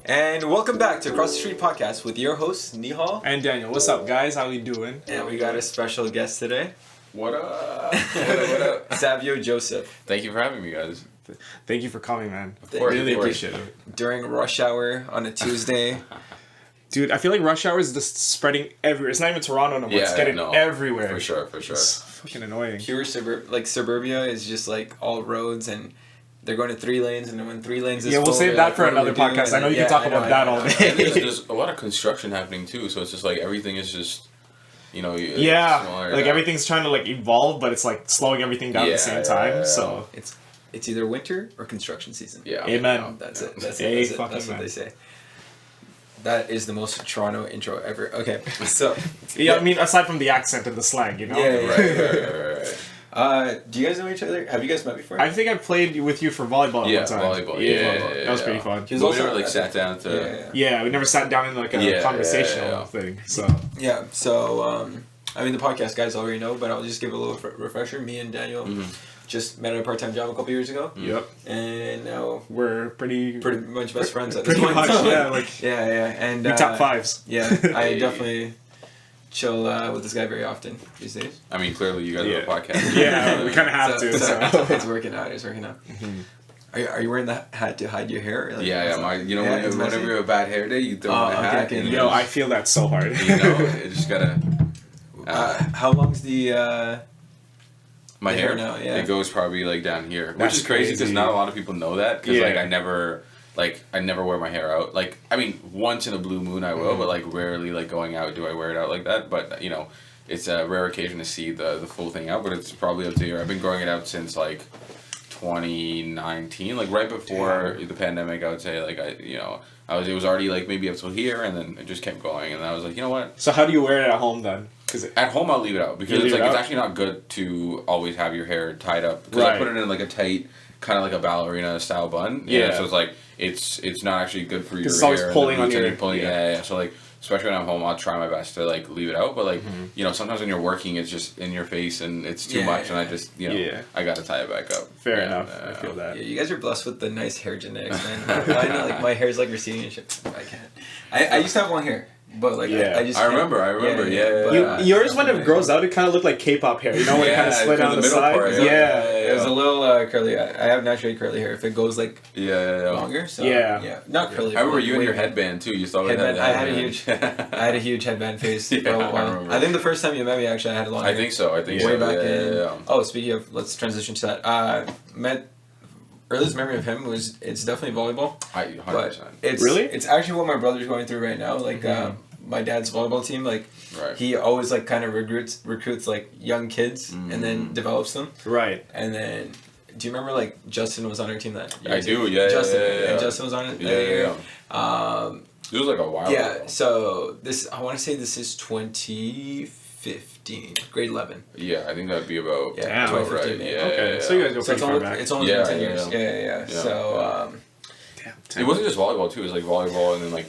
And welcome back to Across the Street Podcast with your hosts, Nihaal and Daniel. What's up, guys? How you doing? And we got a special guest today. What up? What up? Savio Joseph. Thank you for having me, guys. Thank you for coming, man. Of course, really appreciate it. During rush hour on a Tuesday. Dude, I feel like rush hour is just spreading everywhere. It's not even Toronto no more. It's getting everywhere. For sure. It's fucking annoying. Pure suburbia is just like all roads and they're going to 3 lanes, and then when 3 lanes is we'll full, save that for another podcast. I know you can talk about that all day. There's a lot of construction happening too, so it's just like everything is just, smaller like everything's trying to like evolve, but it's like slowing everything down at the same time. So it's either winter or construction season. Yeah. Amen. That's it. That's what they say. That is the most Toronto intro ever. Okay, so I mean, aside from the accent and the slang, you know. Right. Do you guys know each other? Have you guys met before? I think I played with you for volleyball one time. Volleyball. Yeah, that was pretty fun. We never sat down to. Yeah, we never sat down in like a conversational thing. So I mean the podcast guys already know, but I'll just give a little refresher. Me and Daniel just met at a part-time job a couple years ago. Yep. And now we're pretty much best friends at this point. Pretty much, yeah. Like and we top fives. Yeah, I definitely chill with this guy very often these days. I mean, clearly you guys have a podcast. Yeah, we kind of have to. So. It's working out. Mm-hmm. Are you wearing the hat to hide your hair? Like, whenever you have a bad hair day, you throw on a hat. Okay. Yo, I feel that so hard. You just gotta. How long's the? My hair now, it goes probably like down here, That's which is crazy because not a lot of people know that. Because I never wear my hair out. Like, I mean, once in a blue moon I will, but like rarely like going out do I wear it out like that. But it's a rare occasion to see the full thing out. But it's probably up to here. I've been growing it out since like 2019, like right before the pandemic. I would say it was already like maybe up till here, and then it just kept going. And I was like, you know what? So how do you wear it at home then? At home, I'll leave it out because it's actually not good to always have your hair tied up. Because I put it in like a tight, kind of like a ballerina style bun. Yeah. So it's like it's not actually good for your hair. It's always pulling on your. Yeah. So like, especially when I'm home, I'll try my best to like leave it out. But like sometimes when you're working, it's just in your face and it's too much, and I just I gotta tie it back up. Fair enough. I feel that. Yeah, you guys are blessed with the nice hair genetics, man. I know, like my hair's like receding and shit. I can't. I used to have long hair. But like I remember. Yours when it grows out, it kind of looked like K-pop hair. You know, when it kind of split down the side. Part, it was a little curly. I have naturally curly hair. If it goes like longer, so not curly. I remember you and your headband too. You still headband. I had a huge headband face for a while. I think the first time you met me, actually, I had long hair. I think so. Way back in. Oh, speaking of, let's transition to that. Earliest memory of him was it's definitely volleyball. 100%. It's actually what my brother's going through right now. Like my dad's volleyball team, he always like kind of recruits like young kids and then develops them. Right. And then do you remember like Justin was on our team that year? I do. Yeah. Justin. Yeah. And Justin was on it that year. It was like a while ago. So I want to say this is 2015, grade 11. Yeah, I think that'd be about 2015. Right. Yeah. Okay. So you guys go pretty far back. It's only been 10 years. Yeah. So it wasn't just volleyball too. It was like volleyball and then like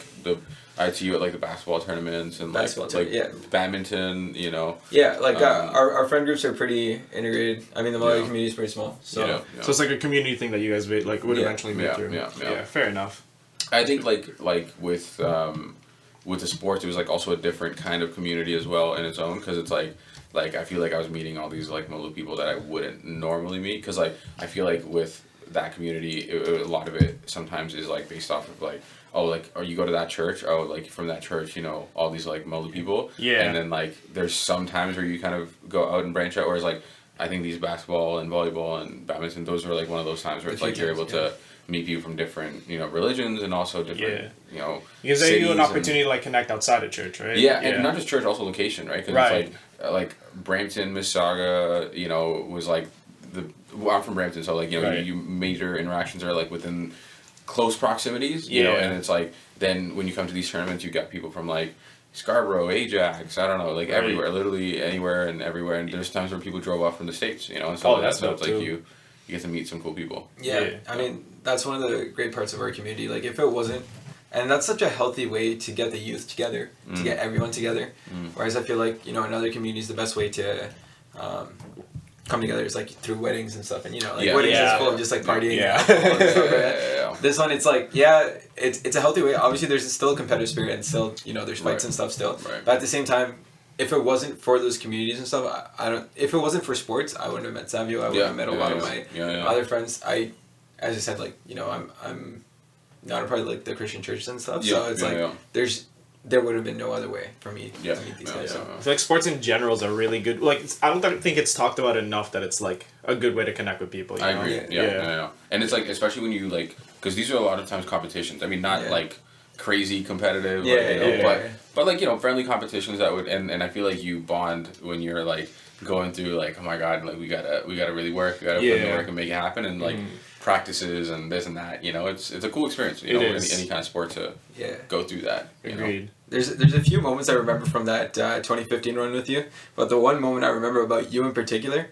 I had to you at like the basketball tournaments and badminton. Yeah, like our friend groups are pretty integrated. I mean, the Malawi community is pretty small. So so it's like a community thing that you guys would eventually make through. Yeah. Fair enough. I think like with the sports, it was like also a different kind of community as well in its own, because it's like I feel like I was meeting all these like Molu people that I wouldn't normally meet, because like I feel like with that community, a lot of it sometimes is like based off of like, or you go to that church, like from that church, all these like Molu people, and then like there's some times where you kind of go out and branch out, whereas like I think these basketball and volleyball and badminton, those are like one of those times where it's like you're able to meet people from different religions and also different because they give you an opportunity to like connect outside of church, right? And not just church, also location, right? Because it's like Brampton, Mississauga, was like I'm from Brampton, so like you major interactions are like within close proximities, and it's like then when you come to these tournaments, you got people from like Scarborough, Ajax, I don't know, like everywhere, literally anywhere and everywhere, and there's times where people drove off from the States, and so that's like you get to meet some cool people. I mean, that's one of the great parts of our community. Like if it wasn't And that's such a healthy way to get the youth together, to get everyone together. Whereas I feel like, in other communities, the best way to come together is like through weddings and stuff. And, weddings is full of just like partying and alcohol and stuff, right? This one, it's like, it's a healthy way. Obviously, there's still a competitive spirit and still, there's fights and stuff still. Right. But at the same time, if it wasn't for those communities and stuff, if it wasn't for sports, I wouldn't have met Savio. I wouldn't have met a lot of my other friends. As I said, like, I'm not a part of like the Christian churches and stuff, so it's there would have been no other way for me to meet these guys. So. I feel like sports in general is a really good, like, I don't think it's talked about enough that it's like a good way to connect with people. I agree. Yeah. And it's like, especially when you like, because these are a lot of times competitions. I mean, not like crazy competitive, but like, friendly competitions that would, and I feel like you bond when you're like going through like, oh my God, like we gotta really work, we gotta put in the work and make it happen, and like practices and this and that, it's a cool experience, any kind of sport to go through that. Agreed. There's a few moments I remember from that 2015 run with you, but the one moment I remember about you in particular,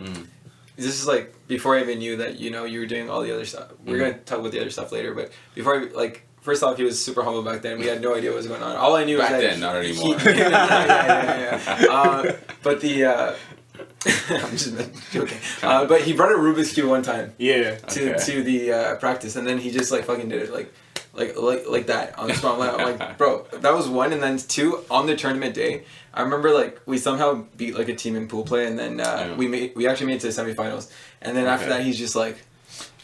this is like before I even knew that you were doing all the other stuff. We're gonna talk about the other stuff later, but before first off, he was super humble back then. We had no idea what was going on. All I knew was that... Back then, not anymore. But the... I'm just joking. But he brought a Rubik's Cube one time. Yeah. To the practice, and then he just fucking did it like that on the spot. I'm like, bro, that was one, and then two on the tournament day. I remember we somehow beat a team in pool play, and then we actually made it to the semifinals. And then after that, he's just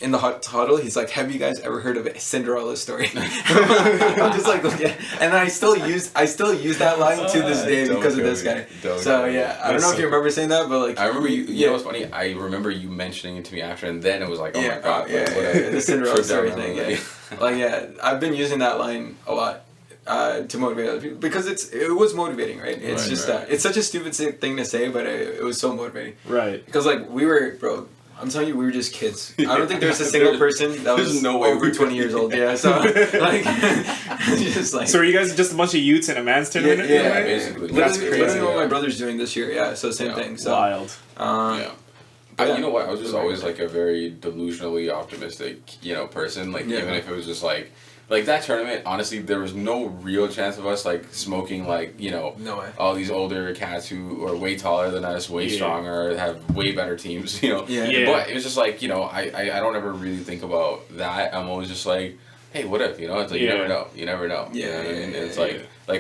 in the huddle, he's like, "Have you guys ever heard of a Cinderella story?" I'm just like, okay. And I still use that line to this day because of this guy. So I don't know if you remember saying that, but I remember you. You know what's funny? I remember you mentioning it to me after, and then it was like, oh my God, the Cinderella story thing. I've been using that line a lot to motivate other people because it was motivating, right? It's it's such a stupid thing to say, but it was so motivating, right? Because we were, bro. I'm telling you, we were just kids. I don't think there's a single person that was over 20 years old. Yeah, so So were you guys just a bunch of youths in a man's tournament? Yeah, basically. That's crazy. Literally what my brother's doing this year. Yeah, so same thing. So wild. You know what? I was just always a very delusionally optimistic, person. Even if it was just that tournament, honestly, there was no real chance of us smoking no way. All these older cats who are way taller than us, way stronger, have way better teams, But it was just I don't ever really think about that. I'm always just hey, what if, It's you never know. You never know. Yeah. You know what I mean? And it's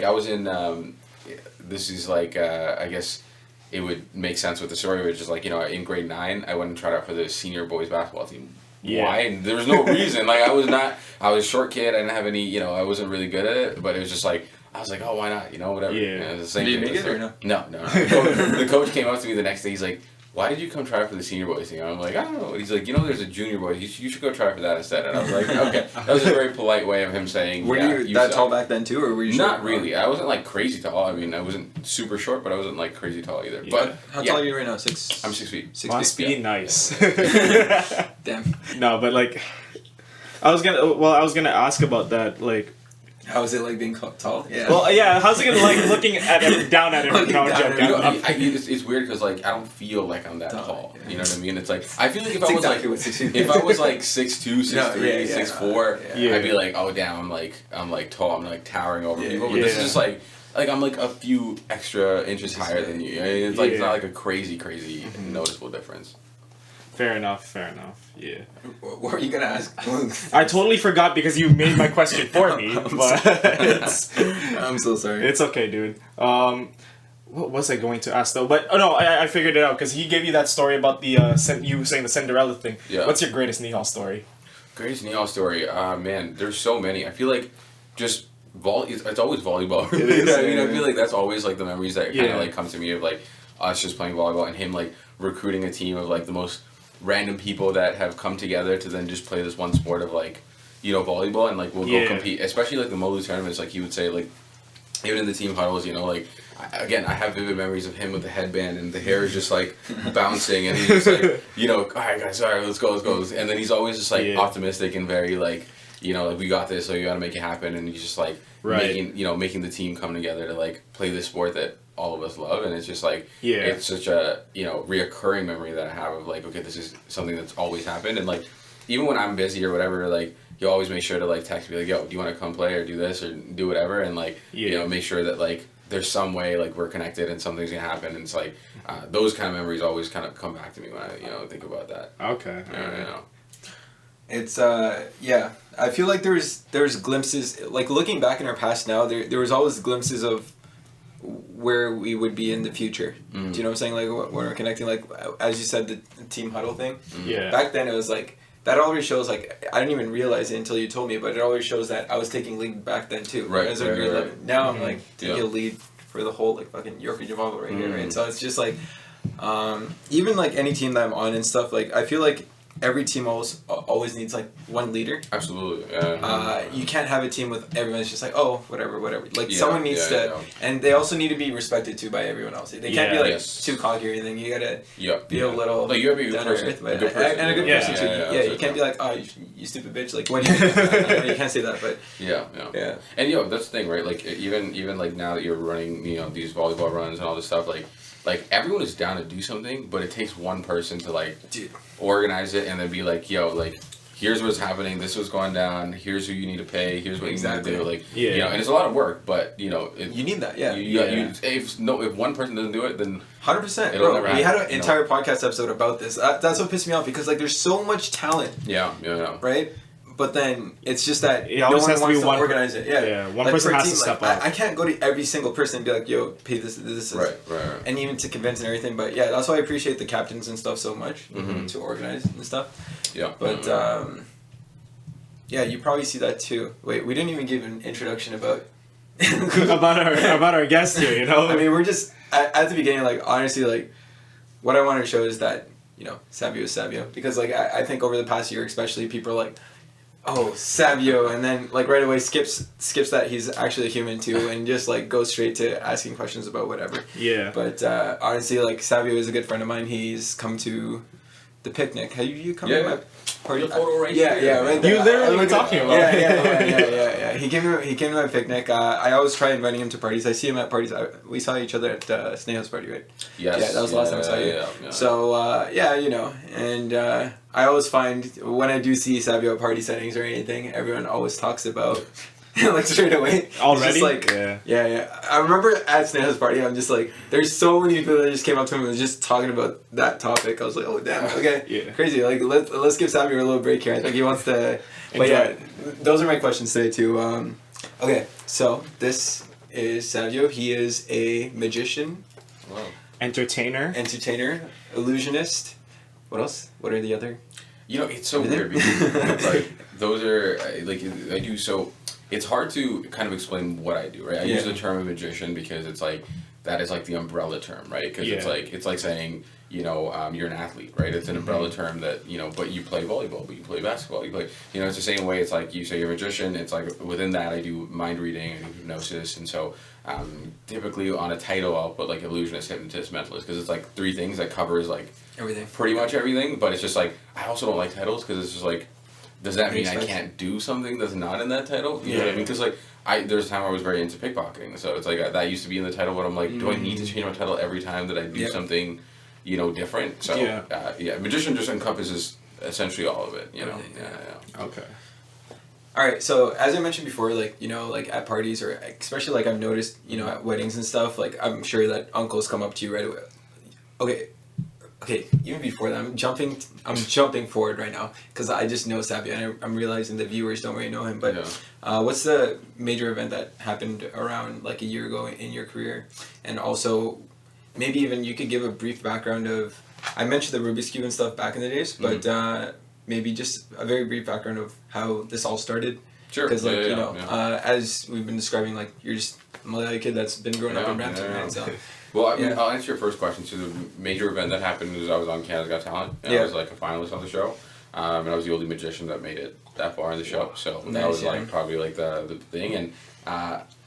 I was in this is I guess it would make sense with the story, which is in grade 9, I went and tried out for the senior boys basketball team. Yeah. Why? And there was no reason. I was a short kid. I didn't have any, I wasn't really good at it, but it was just I was like, oh, why not? Whatever. Yeah. The same Did you thing make it or no? No. The coach came up to me the next day. He's like, why did you come try for the senior boys team? I'm like, I don't know. He's like, there's a junior boy. You should go try for that instead. And I was like, okay. That was a very polite way of him saying, were you that tall back then too, or were you short? Not really. I wasn't crazy tall. I mean, I wasn't super short, but I wasn't crazy tall either. Yeah. But how tall are you right now? 6? I'm 6 feet. 6 Must be nice. Damn. No, but I was gonna ask about that, how is it being tall? Yeah. Well, yeah. How's it looking at him, down at him? It's weird because I don't feel like I'm that tall. You know what I mean? It's I feel like if I was if I was 6'2", 6'3", 6'4", I'd be like, oh damn, I'm tall. I'm towering over people. But this is just I'm a few extra inches higher than you. I mean, it's it's not a crazy noticeable difference. Fair enough. Yeah. What were you gonna ask? I totally forgot because you made my question for me. But I'm so sorry. It's okay, dude. What was I going to ask though? But I figured it out because he gave you that story about the you saying the Cinderella thing. Yeah. What's your greatest Nihaal story? Greatest Nihaal story? Man, there's so many. I feel just it's always volleyball. It is. I mean, I feel that's always the memories that kind of come to me of us just playing volleyball and him recruiting a team of the most random people that have come together to then just play this one sport of volleyball and we'll go compete, especially the Molu tournaments. He would say even in the team huddles, again, I have vivid memories of him with the headband and the hair is just bouncing and he's just all right guys, all right, let's go, and then he's always just optimistic and very we got this, so you gotta make it happen, and he's just making the team come together to play this sport that all of us love, and it's just it's such a reoccurring memory that I have of okay, this is something that's always happened, and even when I'm busy or whatever, like, he'll always make sure to, like, text me, like, yo, do you want to come play or do this or do whatever? And, like, you know, make sure that, like, there's some way, like, we're connected and something's going to happen. And it's, like, those kind of memories always kind of come back to me when I, you know, think about that. Okay. You know. It's, yeah. I feel like there's glimpses, like, looking back in our past now, there was always glimpses of where we would be in the future. Do you know what I'm saying? Like, when we're connecting, like, as you said, the team huddle thing. Yeah. Back then, it was like, that already shows, like, I didn't even realize it until you told me, but it always shows that I was taking lead back then, too. Right. As a grade 11. Now I'm, like, taking a lead for the whole, like, fucking York Region Volleyball right here, right? So it's just, like, even, like, any team that I'm on and stuff, like, I feel like every team always needs, like, one leader. Absolutely. You can't have a team with everyone that's just like, oh, whatever. Like, someone needs to... And they also need to be respected, too, by everyone else. They can't be, like, too cocky or anything. You gotta be a little... Like, you gotta be a good person. And a good person, too. Yeah, you can't be like, oh, you stupid bitch. Like, what do you can't say that, but... Yeah. And, that's the thing, right? Like, even like, now that you're running, you know, these volleyball runs and all this stuff, like, everyone is down to do something, but it takes one person to, like, organize it and then be like, yo, like, here's what's happening, this is what's going down, here's who you need to pay, here's what you need to do, like, you know, and it's a lot of work, but, you know, you need that, if one person doesn't do it, then 100%, bro. We had an entire podcast episode about this. That's what pissed me off, because, like, there's so much talent. Yeah. Right? But then it's just that no one wants to organize it. Yeah, one person has to step up. I can't go to every single person and be like, yo, pay this. Right. And even to convince and everything. But yeah, that's why I appreciate the captains and stuff so much to organize and stuff. Yeah. But yeah, you probably see that too. Wait, we didn't even give an introduction about about our guest here, you know? I mean, we're just at the beginning, like, honestly, like, what I wanted to show is that, you know, Savio is Savio. Because, like, I think over the past year especially, people are like, oh, Savio, and then, like, right away skips that he's actually a human too, and just, like, goes straight to asking questions about whatever. Yeah. But honestly, like, Savio is a good friend of mine. He's come to the picnic. Have you come to my party? The photo right here. Yeah, right there. You literally were talking about it. Yeah. He came to my picnic. I always try inviting him to parties. I see him at parties. We saw each other at Sneha's party, right? Yes. Yeah, that was the last time I saw you. Yeah. So, you know, and I always find when I do see Savio at party settings or anything, everyone always talks about, like, straight away. Already? Just like, yeah. I remember at Sneha's party, I'm just like, there's so many people that just came up to him and was just talking about that topic. I was like, oh, damn, okay. Crazy. Like, let's give Savio a little break here. I think he wants to... But yeah, those are my questions today, too. Okay, so this is Savio. He is a magician. Wow. Entertainer, illusionist. What else? What are the other? You know, it's so weird because, like, those are, like, I do so... It's hard to kind of explain what I do, right? I use the term magician because it's like, that is like the umbrella term, right? Because it's like saying, you know, you're an athlete, right? It's an umbrella term that, you know, but you play volleyball, but you play basketball, you play, you know, it's the same way. It's like you say you're a magician. It's like within that I do mind reading, I do hypnosis, and so typically on a title I'll put like illusionist, hypnotist, mentalist, because it's like three things that covers like everything, pretty much everything. But it's just like, I also don't like titles because it's just like, does that mean I can't do something that's not in that title? You know what I mean? Because, like, there's a time I was very into pickpocketing, so it's like that used to be in the title, but I'm like, do I need to change my title every time that I do something, you know, different? So, magician just encompasses essentially all of it, you know? Yeah. Okay. Alright, so as I mentioned before, like, you know, like at parties, or especially like I've noticed, you know, at weddings and stuff, like, I'm sure that uncles come up to you right away. Okay, even before that, I'm jumping forward right now because I just know Savio, and I'm realizing the viewers don't really know him. But what's the major event that happened around like a year ago in your career? And also, maybe even you could give a brief background of, I mentioned the Rubik's Cube and stuff back in the days, but maybe just a very brief background of how this all started. Sure. Because, like, you know, as we've been describing, like, you're just a Malawi kid that's been growing up in Brampton, right? So. Well, I mean, I'll answer your first question. So the major event that happened was I was on Canada's Got Talent, and I was like a finalist on the show, and I was the only magician that made it that far in the show. So that was like probably like the thing. And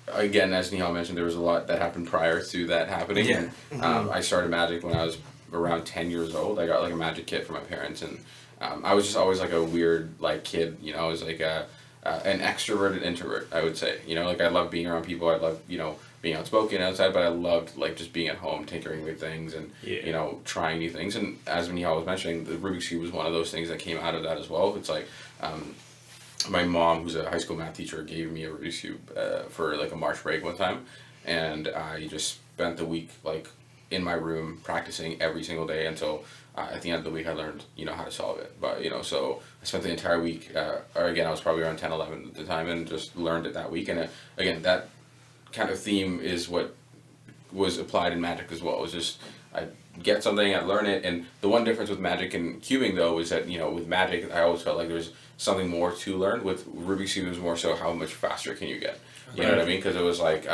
again, as Nihaal mentioned, there was a lot that happened prior to that happening. Yeah. And I started magic when I was around 10 years old. I got like a magic kit from my parents, and I was just always like a weird like kid. You know, I was like an extroverted introvert, I would say. You know, like I love being around people. I love, you know, being outspoken outside, but I loved like just being at home, tinkering with things and, you know, trying new things. And as Nihaal was mentioning, the Rubik's Cube was one of those things that came out of that as well. It's like, my mom, who's a high school math teacher, gave me a Rubik's Cube for like a March break one time. And I just spent the week like in my room practicing every single day until at the end of the week I learned, you know, how to solve it. But, you know, so I spent the entire week, or again, I was probably around 10, 11 at the time, and just learned it that week. And again, that kind of theme is what was applied in Magic as well. It was just, I get something, I learn it. And the one difference with Magic and cubing, though, is that, you know, with Magic, I always felt like there was something more to learn. With Rubik's Cube, it was more so how much faster can you get? You know what I mean? Because it was like,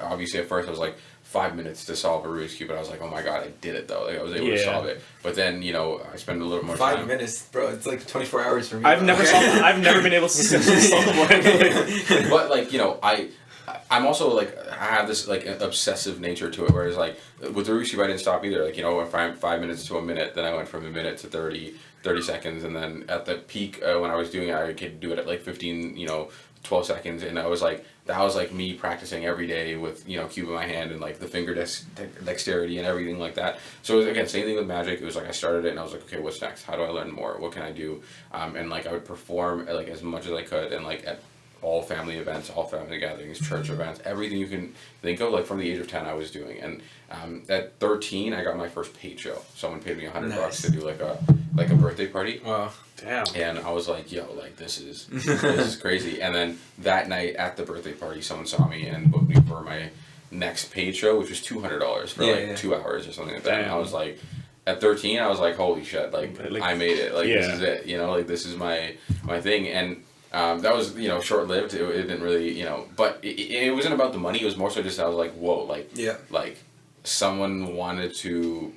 obviously at first I was like, 5 minutes to solve a Rubik's Cube, and I was like, oh my god, I did it though. Like I was able to solve it. But then, you know, I spent a little more time. 5 minutes, bro. It's like 24 hours for me. I've never been able to solve one. But like, you know, I'm also like, I have this like obsessive nature to it, whereas like with the Rubik's Cube I didn't stop either. Like, you know, if I'm 5 minutes to a minute, then I went from a minute to 30 seconds, and then at the peak when I was doing it, I could do it at like 15, you know, 12 seconds, and I was like, that was like me practicing every day with, you know, cube in my hand and like the finger dexterity and everything like that. So it was, again, same thing with Magic. It was like I started it and I was like, okay, what's next? How do I learn more? What can I do? And like I would perform like as much as I could, and like at all family events, all family gatherings, church events, everything you can think of. Like from the age of 10 I was doing. And at 13 I got my first paid show. Someone paid me $100 to do like a birthday party. Wow. Damn. And I was like, yo, like this is crazy. And then that night at the birthday party, someone saw me and booked me for my next paid show, which was $200 for 2 hours or something like that. Damn. And I was like, at 13, I was like, holy shit, like I made it. Like this is it, you know, like this is my thing. And that was, you know, short-lived. It didn't really, you know, but it wasn't about the money. It was more so just I was like, whoa, like like someone wanted to,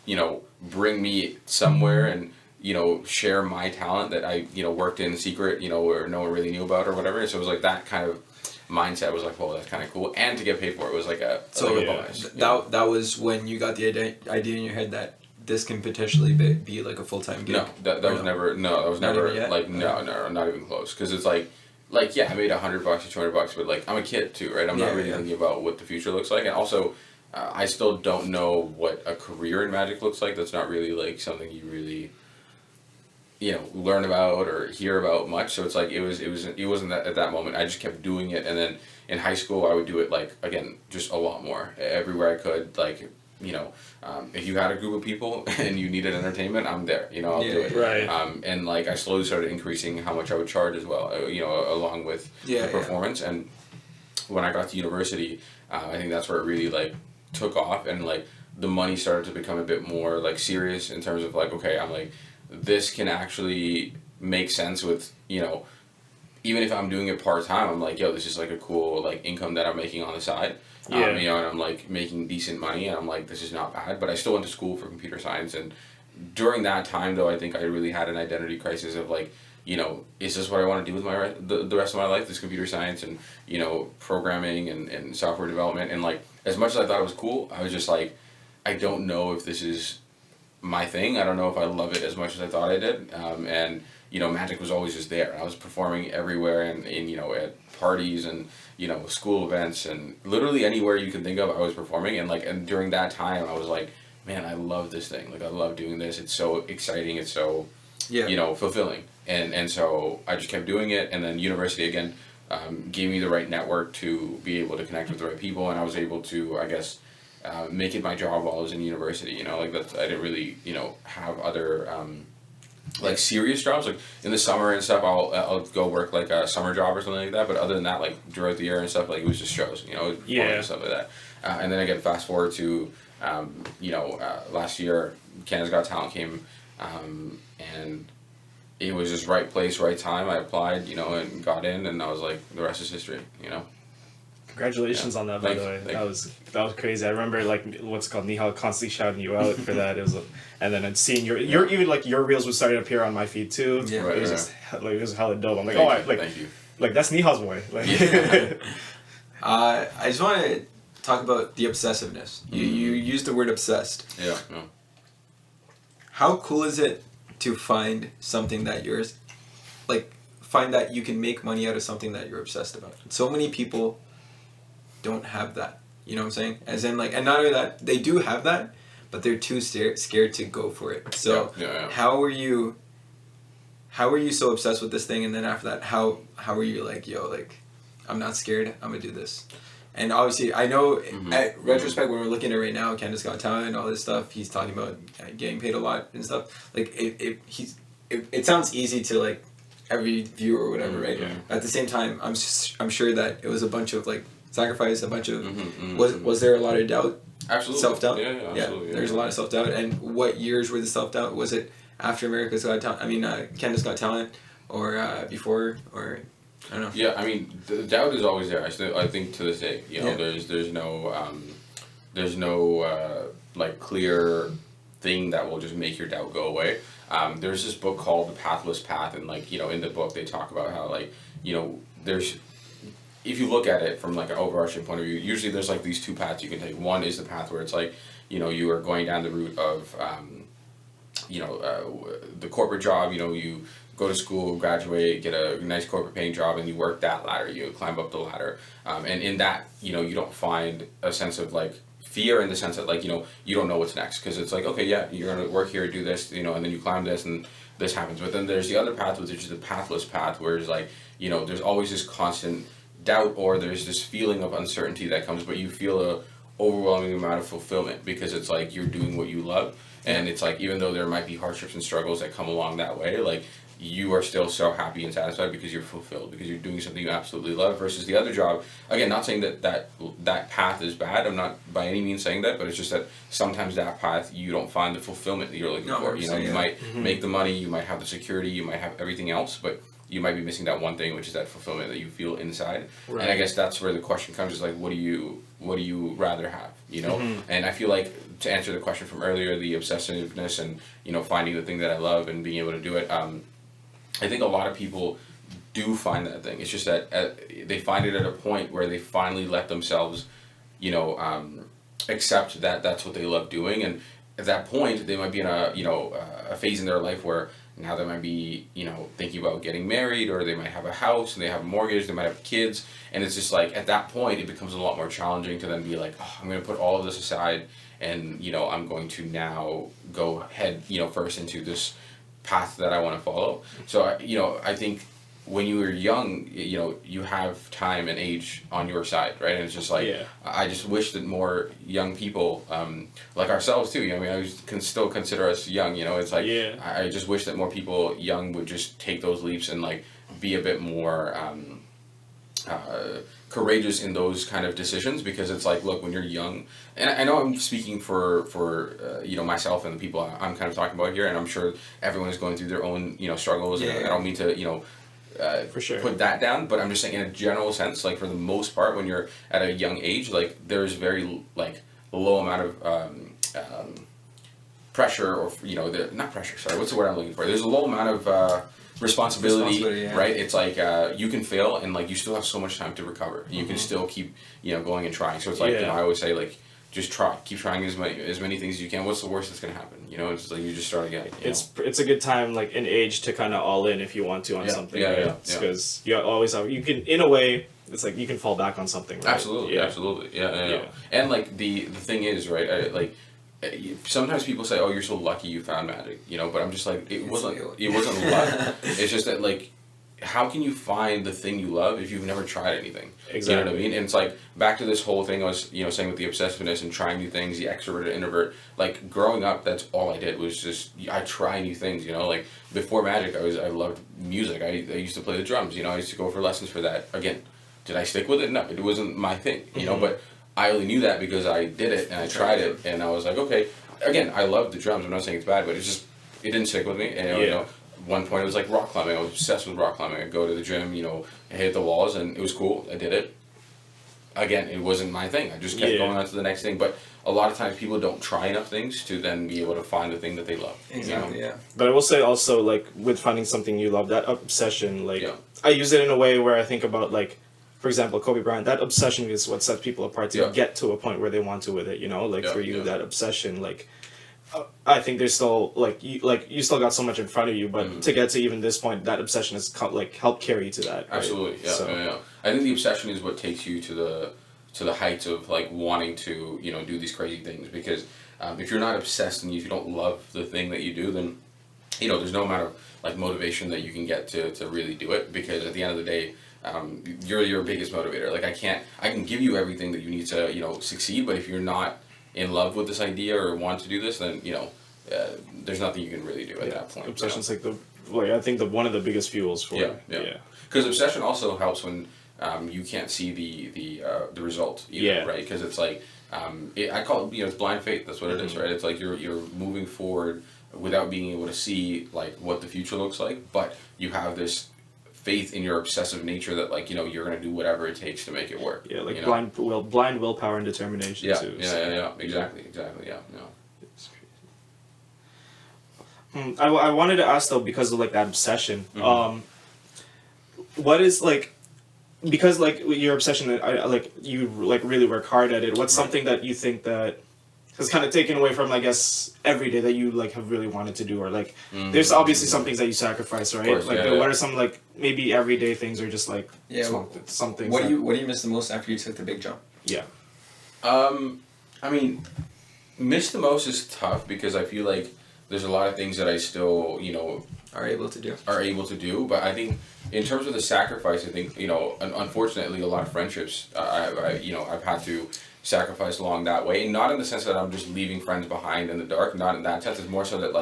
you know, bring me somewhere and, you know, share my talent that I, you know, worked in secret, you know, where no one really knew about or whatever. So it was like that kind of mindset was like, whoa, that's kind of cool. And to get paid for it was like a bonus. That was when you got the idea in your head that this can potentially be like a full-time gig? No, that was never, like, no, not even close. Because it's like, yeah, I made $100 or $200, but like, I'm a kid too, right? I'm not really thinking about what the future looks like. And also, I still don't know what a career in Magic looks like. That's not really like something you really, you know, learn about or hear about much. So it's like it wasn't that at that moment. I just kept doing it, and then in high school I would do it like, again, just a lot more everywhere I could. Like, you know, if you had a group of people and you needed entertainment, I'm there. You know, I'll do it. Right. And like I slowly started increasing how much I would charge as well. You know, along with the performance. And when I got to university, I think that's where it really like took off, and like the money started to become a bit more like serious in terms of like, okay, I'm like, this can actually make sense with, you know, even if I'm doing it part-time, I'm like, yo, this is like a cool like income that I'm making on the side. You know, and I'm like making decent money, and I'm like, this is not bad. But I still went to school for computer science, and during that time though, I think I really had an identity crisis of like, you know, is this what I want to do with my the rest of my life, this computer science and, you know, programming and software development. And like, as much as I thought it was cool, I was just like, I don't know if this is my thing. I don't know if I love it as much as I thought I did. And, you know, Magic was always just there. I was performing everywhere, and you know, at parties and, you know, school events, and literally anywhere you can think of, I was performing. And like, and during that time I was like, man, I love this thing. Like, I love doing this. It's so exciting. It's so, you know, fulfilling. And so I just kept doing it. And then university again gave me the right network to be able to connect with the right people, and I was able to, I guess, make it my job while I was in university. You know, like that's, I didn't really, you know, have other like serious jobs. Like in the summer and stuff, I'll go work like a summer job or something like that. But other than that, like throughout the year and stuff, like it was just shows. You know, and stuff like that. And then again, fast forward to you know, last year, Canada's Got Talent came, and it was just right place, right time. I applied, you know, and got in, and I was like, the rest is history, you know. Congratulations on that, by the way. That was crazy. I remember like what's it called, Nihaal constantly shouting you out for that. It was, and then seeing your even like your reels would start to appear on my feed too. Yeah, it was just like, it was hella dope. I'm like, thank you. Like that's Nihaal's boy. Like, I just want to talk about the obsessiveness. You used the word obsessed. Yeah. How cool is it to find something that you're like find that you can make money out of something that you're obsessed about. So many people don't have that. You know what I'm saying? As in, like, and not only that, they do have that, but they're too scared to go for it. So how are you so obsessed with this thing, and then after that, how are you like, yo, like, I'm not scared, I'm gonna do this. And obviously, I know at retrospect, when we're looking at it right now, Canada's Got Talent and all this stuff, he's talking about getting paid a lot and stuff. Like, it sounds easy to, like, every viewer or whatever, right? Yeah. At the same time, I'm sure that it was a bunch of, like, sacrifice, a bunch of... Was there a lot of doubt? Absolutely. Self-doubt? Yeah, absolutely. There's a lot of self-doubt. And what years were the self-doubt? Was it after America's Got Talent? I mean, Canada's Got Talent? Or before? Or... I don't know. Yeah, I mean, the doubt is always there. I think to this day, you know, there's no like clear thing that will just make your doubt go away. There's this book called The Pathless Path, and, like, you know, in the book they talk about how, like, you know, there's, if you look at it from, like, an overarching point of view, usually there's, like, these two paths you can take. One is the path where it's like, you know, you are going down the route of the corporate job. You know, you go to school, graduate, get a nice corporate paying job, and you work that ladder. You climb up the ladder, and in that, you know, you don't find a sense of, like, fear, in the sense that, like, you know, you don't know what's next, because it's like, okay, yeah, you're gonna work here, do this, you know, and then you climb this, and this happens. But then there's the other path, which is the pathless path, where it's like, you know, there's always this constant doubt, or there's this feeling of uncertainty that comes, but you feel a overwhelming amount of fulfillment, because it's like you're doing what you love, and it's like, even though there might be hardships and struggles that come along that way, like, you are still so happy and satisfied because you're fulfilled, because you're doing something you absolutely love, versus the other job. Again, not saying that path is bad, I'm not by any means saying that, but it's just that sometimes that path, you don't find the fulfillment that you're looking for. You know, you might make the money, you might have the security, you might have everything else, but you might be missing that one thing, which is that fulfillment that you feel inside. Right. And I guess that's where the question comes, is like, what do you rather have, you know? And I feel like, to answer the question from earlier, the obsessiveness and, you know, finding the thing that I love and being able to do it, I think a lot of people do find that thing. It's just that they find it at a point where they finally let themselves, you know, accept that that's what they love doing. And at that point, they might be in a phase in their life where now they might be, you know, thinking about getting married, or they might have a house and they have a mortgage, they might have kids. And it's just like, at that point, it becomes a lot more challenging to then be like, oh, I'm going to put all of this aside, and, you know, I'm going to now go head, you know, first into this path that I want to follow. So, you know, I think when you were young, you know, you have time and age on your side, right? And it's just like, I just wish that more young people, like ourselves too, you know, I mean, can still consider us young, you know, it's like, I just wish that more people young would just take those leaps and, like, be a bit more courageous in those kind of decisions, because it's like, look, when you're young, and I know I'm speaking for you know, myself and the people I'm kind of talking about here, and I'm sure everyone is going through their own, you know, struggles, and I don't mean to, you know, for sure, put that down, but I'm just saying, in a general sense, like, for the most part, when you're at a young age, like, there's very, like, a low amount of pressure, or, you know, not pressure, sorry, what's the word I'm looking for? There's a low amount of responsibility, right? It's like, you can fail, and, like, you still have so much time to recover. You can still keep, you know, going and trying. So it's like, you know, I always say, like, just keep trying as many things as you can. What's the worst that's gonna happen? You know, it's like, you just start again. It's a good time, like, in age, to kind of all in if you want to on something. Because you always have, you can, in a way, it's like you can fall back on something. Right? Absolutely. Yeah. And, like, the thing is, right? Like, sometimes people say, "Oh, you're so lucky you found magic," you know. But I'm just like, it wasn't luck. It's just that, like, how can you find the thing you love if you've never tried anything? Exactly. You know what I mean? And it's like, back to this whole thing I was, you know, saying with the obsessiveness and trying new things, the extrovert and introvert. Like, growing up, that's all I did, was just, I try new things, you know. Like, before magic, I loved music. I used to play the drums, you know. I used to go for lessons for that. Again, did I stick with it? No, it wasn't my thing, you know. But I only knew that because I did it and I tried it, and I was like, okay. Again, I love the drums. I'm not saying it's bad, but it didn't stick with me. And, you know, one point it was like rock climbing. I was obsessed with rock climbing. I'd go to the gym, you know, hit the walls, and it was cool. I did it. Again, it wasn't my thing. I just kept going on to the next thing. But a lot of times people don't try enough things to then be able to find the thing that they love. Exactly, you know? But I will say also, like, with finding something you love, that obsession, like, I use it in a way where I think about, like, for example, Kobe Bryant, that obsession is what sets people apart to get to a point where they want to with it, you know? Like, for you, that obsession, like, I think there's still you still got so much in front of you, but to get to even this point, that obsession has helped carry you to that. Right? Absolutely, yeah, so. Yeah. I think the obsession is what takes you to the heights of wanting to do these crazy things, because if you're not obsessed and if you don't love the thing that you do, then there's no amount of motivation that you can get to really do it, because at the end of the day, you're your biggest motivator. I can give you everything that you need to succeed, but if you're not in love with this idea or want to do this, then there's nothing you can really do at that point. Obsession's I think one of the biggest fuels for because obsession also helps when you can't see the result either, right? Because it's I call it it's blind faith. That's what it is, right? It's you're moving forward without being able to see what the future looks like, but you have this faith in your obsessive nature that you're going to do whatever it takes to make it work. Yeah, blind willpower and determination too. Yeah, exactly, yeah. It's crazy. I wanted to ask though, because of that obsession, what is because your obsession, you really work hard at it. What's something that you think that has kind of taken away from, I guess, every day that you have really wanted to do, or there's obviously some things that you sacrifice, right? Course, what are some maybe everyday things, or just some things? What do you miss the most after you took the big jump? Yeah. I mean, miss the most is tough, because I feel like there's a lot of things that I still are able to do, but I think in terms of the sacrifice, I think unfortunately a lot of friendships I've had to sacrifice along that way, not in the sense that I'm just leaving friends behind in the dark, not in that sense. It's more so that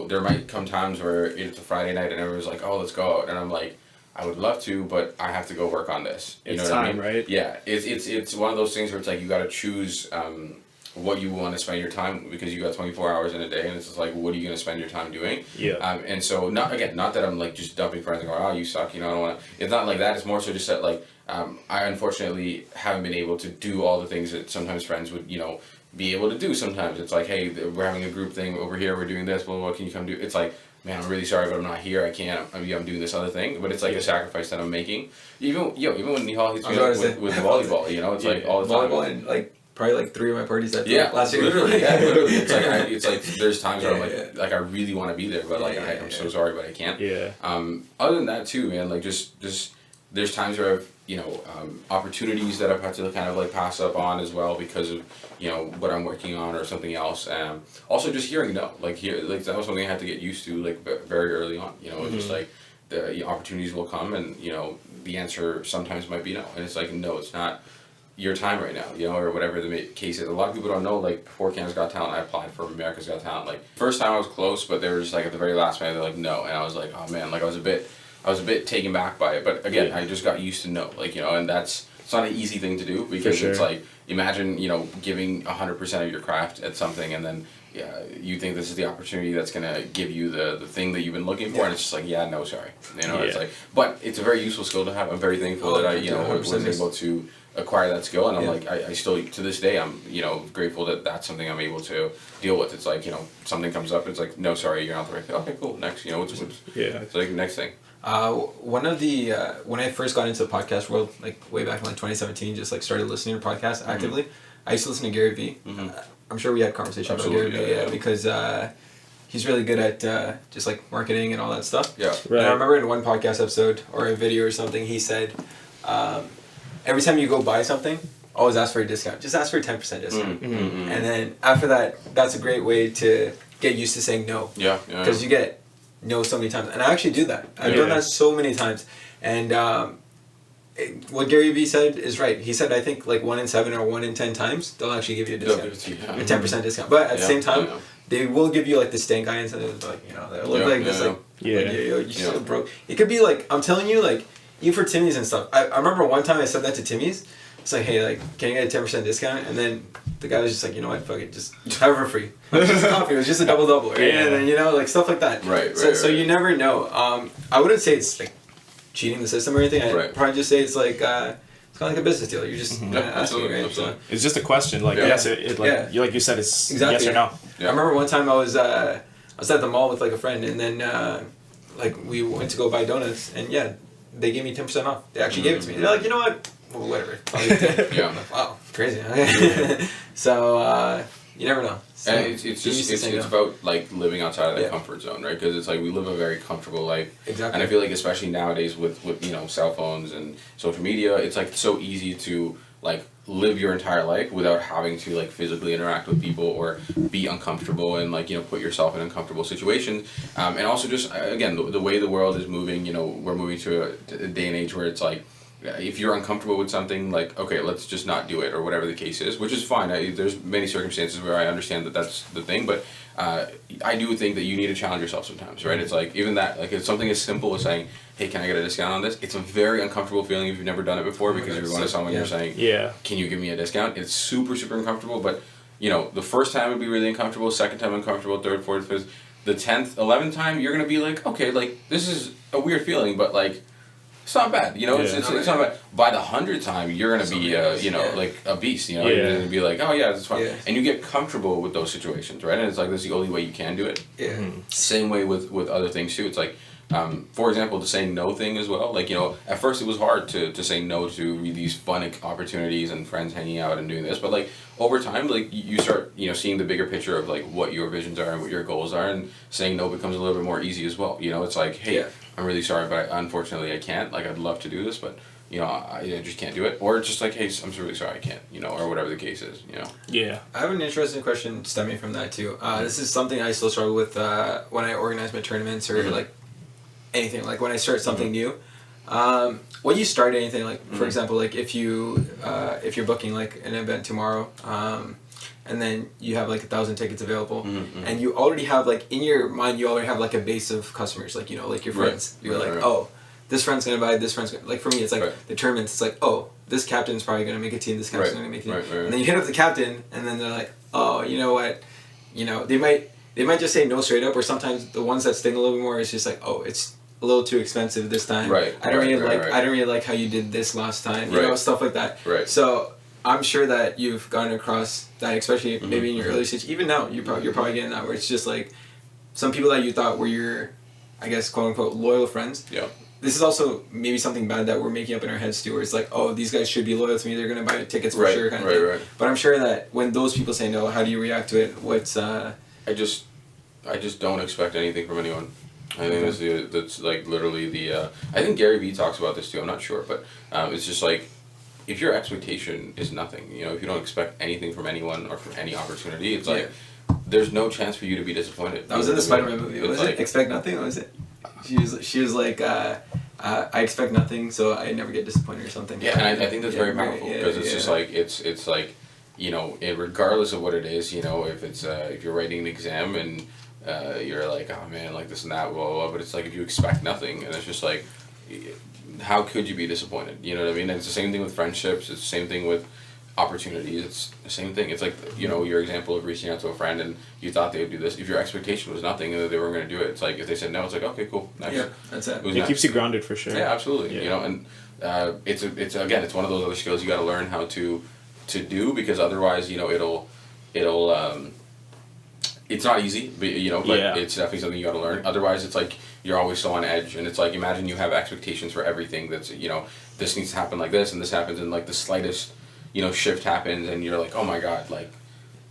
there might come times where it's a Friday night and everyone's like, oh, let's go out, and I'm like, I would love to, but I have to go work on this. You know what I mean? Right? Yeah, it's one of those things where it's you got to choose what you want to spend your time, because you got 24 hours in a day, and it's just what are you going to spend your time doing? Yeah. And so not that I'm just dumping friends and going, oh, you suck, I don't want to. It's not like that. It's more so just that I unfortunately haven't been able to do all the things that sometimes friends would be able to do. Sometimes it's hey, we're having a group thing over here, we're doing this, blah, blah, blah, can you come do? It's man, I'm really sorry, but I'm not here. I can't. I'm doing this other thing, but it's a sacrifice that I'm making. Even when Nihaal hits me up with volleyball, it's all the time. Volleyball and probably 3 of my parties that last year. Literally. It's there's times where I'm I really want to be there, but I'm so sorry, but I can't. Yeah. Other than that too, man, just there's times where I've opportunities that I've had to kind of pass up on as well, because of what I'm working on or something else. Also just hearing no, that was something I had to get used to very early on. Just the opportunities will come, and the answer sometimes might be no, and it's no, it's not your time right now, or whatever the case is. A lot of people don't know, before Canada's Got Talent, I applied for America's Got Talent. First time I was close, but they were just at the very last minute, they're no, and I was oh man, I was a bit taken back by it, but again, I just got used to no, and it's not an easy thing to do, because it's imagine, giving 100% of your craft at something, and then you think this is the opportunity that's gonna give you the thing that you've been looking for, and it's just no, sorry, it's but it's a very useful skill to have. I'm very thankful that I was able to acquire that skill, and I'm I still, to this day, I'm grateful that that's something I'm able to deal with. It's something comes up, it's no, sorry, you're not the right fit. Okay, cool, next, it's next thing. One of the when I first got into the podcast world, way back in 2017, just started listening to podcasts actively. I used to listen to Gary Vee. I'm sure we had conversations about Gary Vee, because he's really good at just marketing and all that stuff. Yeah. Right. And I remember in one podcast episode or a video or something, he said, every time you go buy something, always ask for a discount. Just ask for a 10% discount. And then after that, that's a great way to get used to saying no. Yeah. Because you get no so many times, and I actually do that. I've done that so many times, and what Gary Vee said is right. He said, I think 1 in 7 or 1 in 10 times they'll actually give you a discount, a 10% discount. But at the same time, they will give you the stank eye incentives, they'll look this, you're so broke. It could be I'm telling you, even for Timmy's and stuff. I remember one time I said that to Timmy's. It's hey, can you get a 10% discount? And then the guy was just you know what, fuck it, just have it for free. It was just coffee. It was just a double, right? And then stuff like that. Right. So you never know. I wouldn't say it's cheating the system or anything. I'd probably just say it's it's kind of like a business deal. You're just asking, right? So it's just a question. Yes, like you said, it's yes or no. Yeah. I remember one time I was at the mall with a friend, and then we went to go buy donuts, and they gave me 10% off. They actually gave it to me. They're you know what? Well, whatever. Yeah. Wow, crazy. Huh? So You never know. So and it's about like living outside of that comfort zone, right? Because it's like we live a very comfortable life. Exactly. And I feel like especially nowadays with cell phones and social media, it's like so easy to like live your entire life without having to like physically interact with people or be uncomfortable and like put yourself in uncomfortable situations. And also just again the way the world is moving, we're moving to a day and age where it's like, if you're uncomfortable with something, like, okay, let's just not do it, or whatever the case is, which is fine. There's many circumstances where I understand that that's the thing, but I do think that you need to challenge yourself sometimes, right? It's like, even that, like, it's something as simple as saying, hey, can I get a discount on this? It's a very uncomfortable feeling if you've never done it before, because you're going to someone, you're saying, can you give me a discount? It's super, super uncomfortable, but, the first time would be really uncomfortable, second time uncomfortable, third, fourth, fifth, the 10th, 11th time, you're going to be like, okay, like, this is a weird feeling, but, like, it's not bad, it's not bad. By the 100th time, you're going to be, like a beast, you're going to be like, oh yeah, that's fine. Yeah. And you get comfortable with those situations, right? And it's like, that's the only way you can do it. Yeah. Same way with other things too. It's like, for example, the saying no thing as well. Like, at first it was hard to say no to these fun opportunities and friends hanging out and doing this. But like, over time, like, you start, seeing the bigger picture of like what your visions are and what your goals are, and saying no becomes a little bit more easy as well. It's like, hey, I'm really sorry, but unfortunately I can't. Like, I'd love to do this, but I just can't do it. Or it's just like, hey, I'm really sorry, I can't. Or whatever the case is. Yeah. I have an interesting question stemming from that too. This is something I still struggle with when I organize my tournaments or like anything. Like when I start something new. When you start anything, like for example, like if you're booking like an event tomorrow, and then you have like 1,000 tickets available, and you already have like in your mind, you already have like a base of customers, like like your friends. You're like, oh, this friend's gonna buy, this friend's gonna, like for me, it's like the tournaments. It's like, oh, this captain's probably gonna make a team, this captain's gonna make a team, and then you hit up the captain, and then they're like, oh, you know what, they might just say no straight up, or sometimes the ones that sting a little bit more is just like, oh, it's a little too expensive this time. I don't really like how you did this last time. Stuff like that. So I'm sure that you've gone across that, especially maybe in your early stage. Even now, you're probably getting that where it's just like some people that you thought were your, I guess, quote unquote, loyal friends. Yeah. This is also maybe something bad that we're making up in our heads too, where it's like, oh, these guys should be loyal to me. They're gonna buy tickets for sure, kind of thing. Right. But I'm sure that when those people say no, how do you react to it? What's I just don't expect anything from anyone. I think that's like literally the. I think Gary Vee talks about this too. I'm not sure, but it's just like, if your expectation is nothing, if you don't expect anything from anyone or from any opportunity, it's like there's no chance for you to be disappointed. That was in the Spider-Man movie. Was it Expect Nothing? What was it? She was like, I expect nothing, so I never get disappointed or something. Yeah, and I think that's very powerful, because it's just like it's like, regardless of what it is, if it's if you're writing an exam and you're like, oh man, like this and that, blah, blah, blah, but it's like if you expect nothing, and it's just like, how could you be disappointed? You know what I mean? And it's the same thing with friendships. It's the same thing with opportunities. It's the same thing. It's like, your example of reaching out to a friend and you thought they would do this. If your expectation was nothing and that they weren't going to do it, it's like, if they said no, it's like, okay, cool, nice. Yeah, that's it. It keeps you grounded for sure. Yeah, absolutely. Yeah. And it's one of those other skills you got to learn how to do, because otherwise, it'll it's not easy, but it's definitely something you got to learn. Otherwise, it's like you're always so on edge, and it's like, imagine you have expectations for everything. That's this needs to happen like this, and this happens, and like the slightest shift happens, and you're like, oh my god, like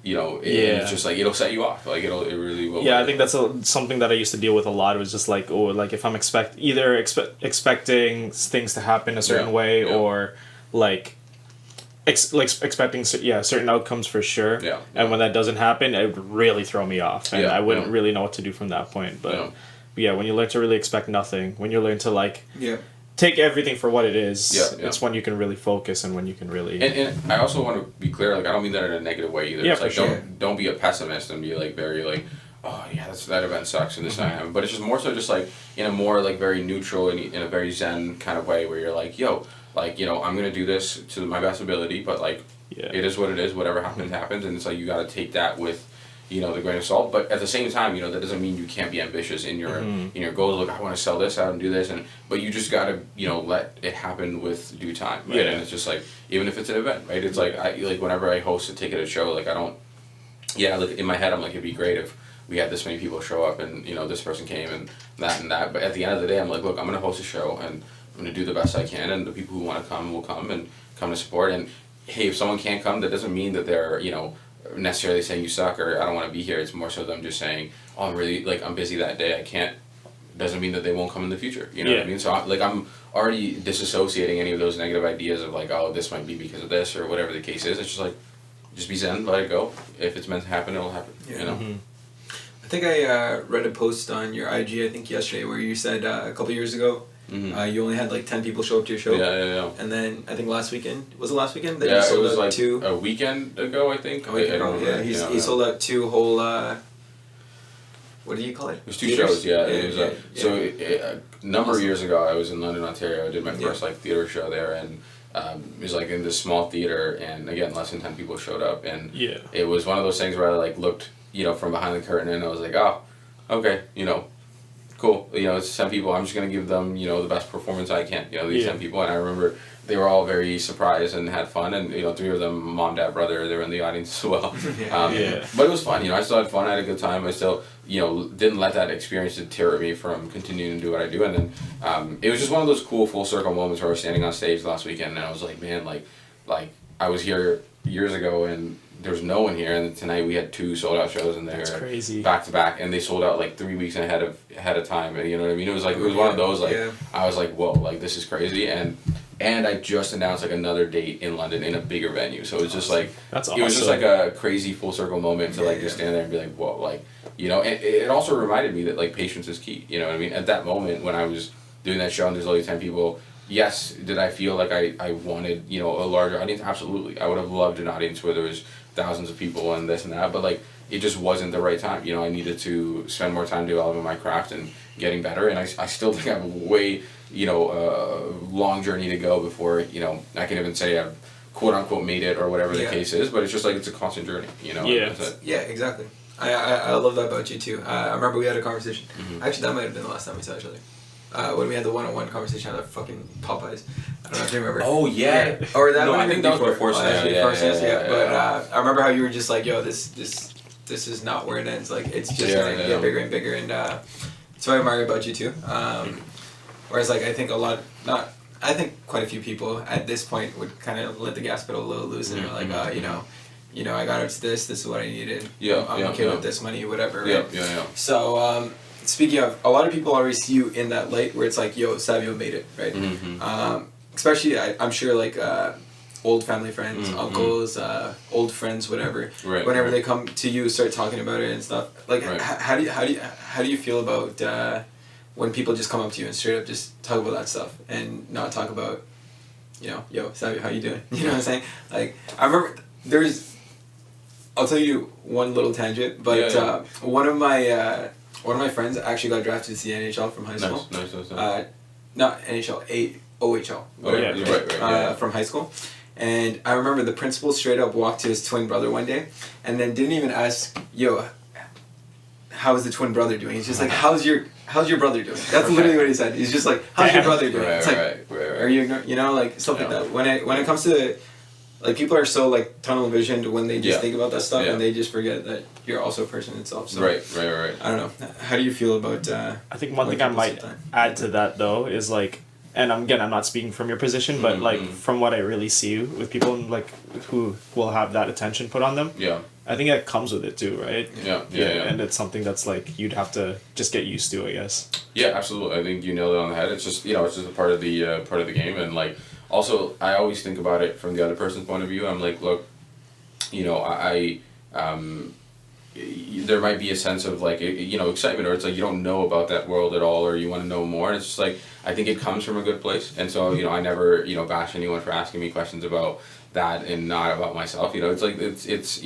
it's just like, it'll set you off, like it really will. Yeah, I think that's something that I used to deal with a lot. It was just like, oh, like if I'm expecting things to happen a certain way, or like. Expecting certain outcomes for sure, and when that doesn't happen, it would really throw me off, and I wouldn't really know what to do from that point. But when you learn to really expect nothing, when you learn to like take everything for what it is, it's when you can really focus and when you can really. And I also want to be clear, like I don't mean that in a negative way either. Yeah, it's like sure. don't be a pessimist and be like very like, oh yeah, that event sucks and this not happened. But it's just more so just like in a more like very neutral and in a very zen kind of way, where you're like, yo. Like, I'm going to do this to my best ability, but, like, it is what it is. Whatever happens, happens. And it's like, you got to take that with, the grain of salt. But at the same time, that doesn't mean you can't be ambitious in your goals. Like, I want to sell this out and do this. But you just got to, let it happen with due time. Right? And it's just like, even if it's an event, right? It's like, whenever I host a ticketed show, like, I don't, like, in my head, I'm like, it'd be great if we had this many people show up and, this person came and that. But at the end of the day, I'm like, look, I'm going to host a show and I'm going to do the best I can, and the people who want to come will come and come to support. And hey, if someone can't come, that doesn't mean that they're necessarily saying you suck or I don't want to be here. It's more so them just saying, oh, I'm really, like, I'm busy that day, I can't. Doesn't mean that they won't come in the future. You know what I mean? So, I'm already disassociating any of those negative ideas of, like, oh, this might be because of this or whatever the case is. It's just like, just be zen, let it go. If it's meant to happen, it'll happen. You know? I think I read a post on your IG, I think yesterday, where you said a couple years ago, you only had like 10 people show up to your show. Yeah. And then I think last weekend, was it last weekend? That it was like a weekend ago, I think. He sold out 2 whole, what do you call it? It was 2 shows, So a number of years ago, I was in London, Ontario. I did my first like theater show there, and it was like in this small theater, and again, less than 10 people showed up, and it was one of those things where I like looked, from behind the curtain, and I was like, oh, okay, cool. It's 10 people. I'm just gonna give them, the best performance I can. These 10 people, and I remember they were all very surprised and had fun, and 3 of them, mom, dad, brother, they were in the audience as well. But it was fun. I still had fun. I had a good time. I still, didn't let that experience deter me from continuing to do what I do. And then it was just one of those cool full circle moments where I was standing on stage last weekend, and I was like, man, like I was here years ago and there was no one here, and tonight we had 2 sold out shows, and they were back to back, and they sold out like 3 weeks ahead of time. And you know what I mean? It was like it was one of those I was like, whoa, like this is crazy. And I just announced like another date in London in a bigger venue, so it was just like it was just like a crazy full circle moment to just stand there and be like, whoa, like and it also reminded me that like patience is key. You know what I mean? At that moment when I was doing that show and there's only 10 people. Yes, did I feel like I wanted, a larger audience? Absolutely. I would have loved an audience where there was thousands of people and this and that, but like it just wasn't the right time. I needed to spend more time developing my craft and getting better, and I still think I have a way, long journey to go before, I can even say I've quote unquote made it or whatever the case is, but it's just like it's a constant journey, Yeah, exactly. I love that about you too. I remember we had a conversation. Actually, that might have been the last time we saw each other. When we had the one-on-one conversation at fucking Popeyes. I don't know if you remember. Oh, yeah. Or that I think that was before But I remember how you were just like, yo, this is not where it ends. Like, it's just going to get bigger and bigger. And that's what I admire about you, too. Whereas, like, I think I think quite a few people at this point would kind of let the gas pedal a little loose and are like, I got up to this is what I needed. I'm okay with this money, whatever, right? Yeah. So, speaking of, a lot of people always see you in that light where it's like, yo, Savio made it, right? Especially, I'm sure, like, old family friends, uncles, old friends, whatever. Right. Whenever they come to you, start talking about it and stuff. Like, how do you feel about when people just come up to you and straight up just talk about that stuff and not talk about, yo, Savio, how you doing? You know what I'm saying? Like, I remember I'll tell you one little tangent, but one of my friends actually got drafted to the NHL from high school. Nice. Not NHL, OHL. From high school. And I remember the principal straight up walked to his twin brother one day and then didn't even ask, yo, how is the twin brother doing? He's just like, how's your brother doing? That's literally what he said. He's just like, how's your brother doing? It's like, are you ignoring, like, stuff like that. When it comes to, like, people are so, like, tunnel visioned when they just think about that stuff and they just forget that you're also a person itself. So, right. I don't know. How do you feel about I think one thing I might add to that, though, is, like, and I'm not speaking from your position, but, like, from what I really see with people, like, who will have that attention put on them. Yeah. I think that comes with it, too, right? Yeah. And it's something that's, like, you'd have to just get used to, I guess. Yeah, absolutely. I think you nailed it on the head. It's just, it's just a part of the game, and, like, also, I always think about it from the other person's point of view. I'm like, look, there might be a sense of like, excitement, or it's like you don't know about that world at all, or you want to know more. And it's just like, I think it comes from a good place. And so, I never, bash anyone for asking me questions about that and not about myself. It's like, it's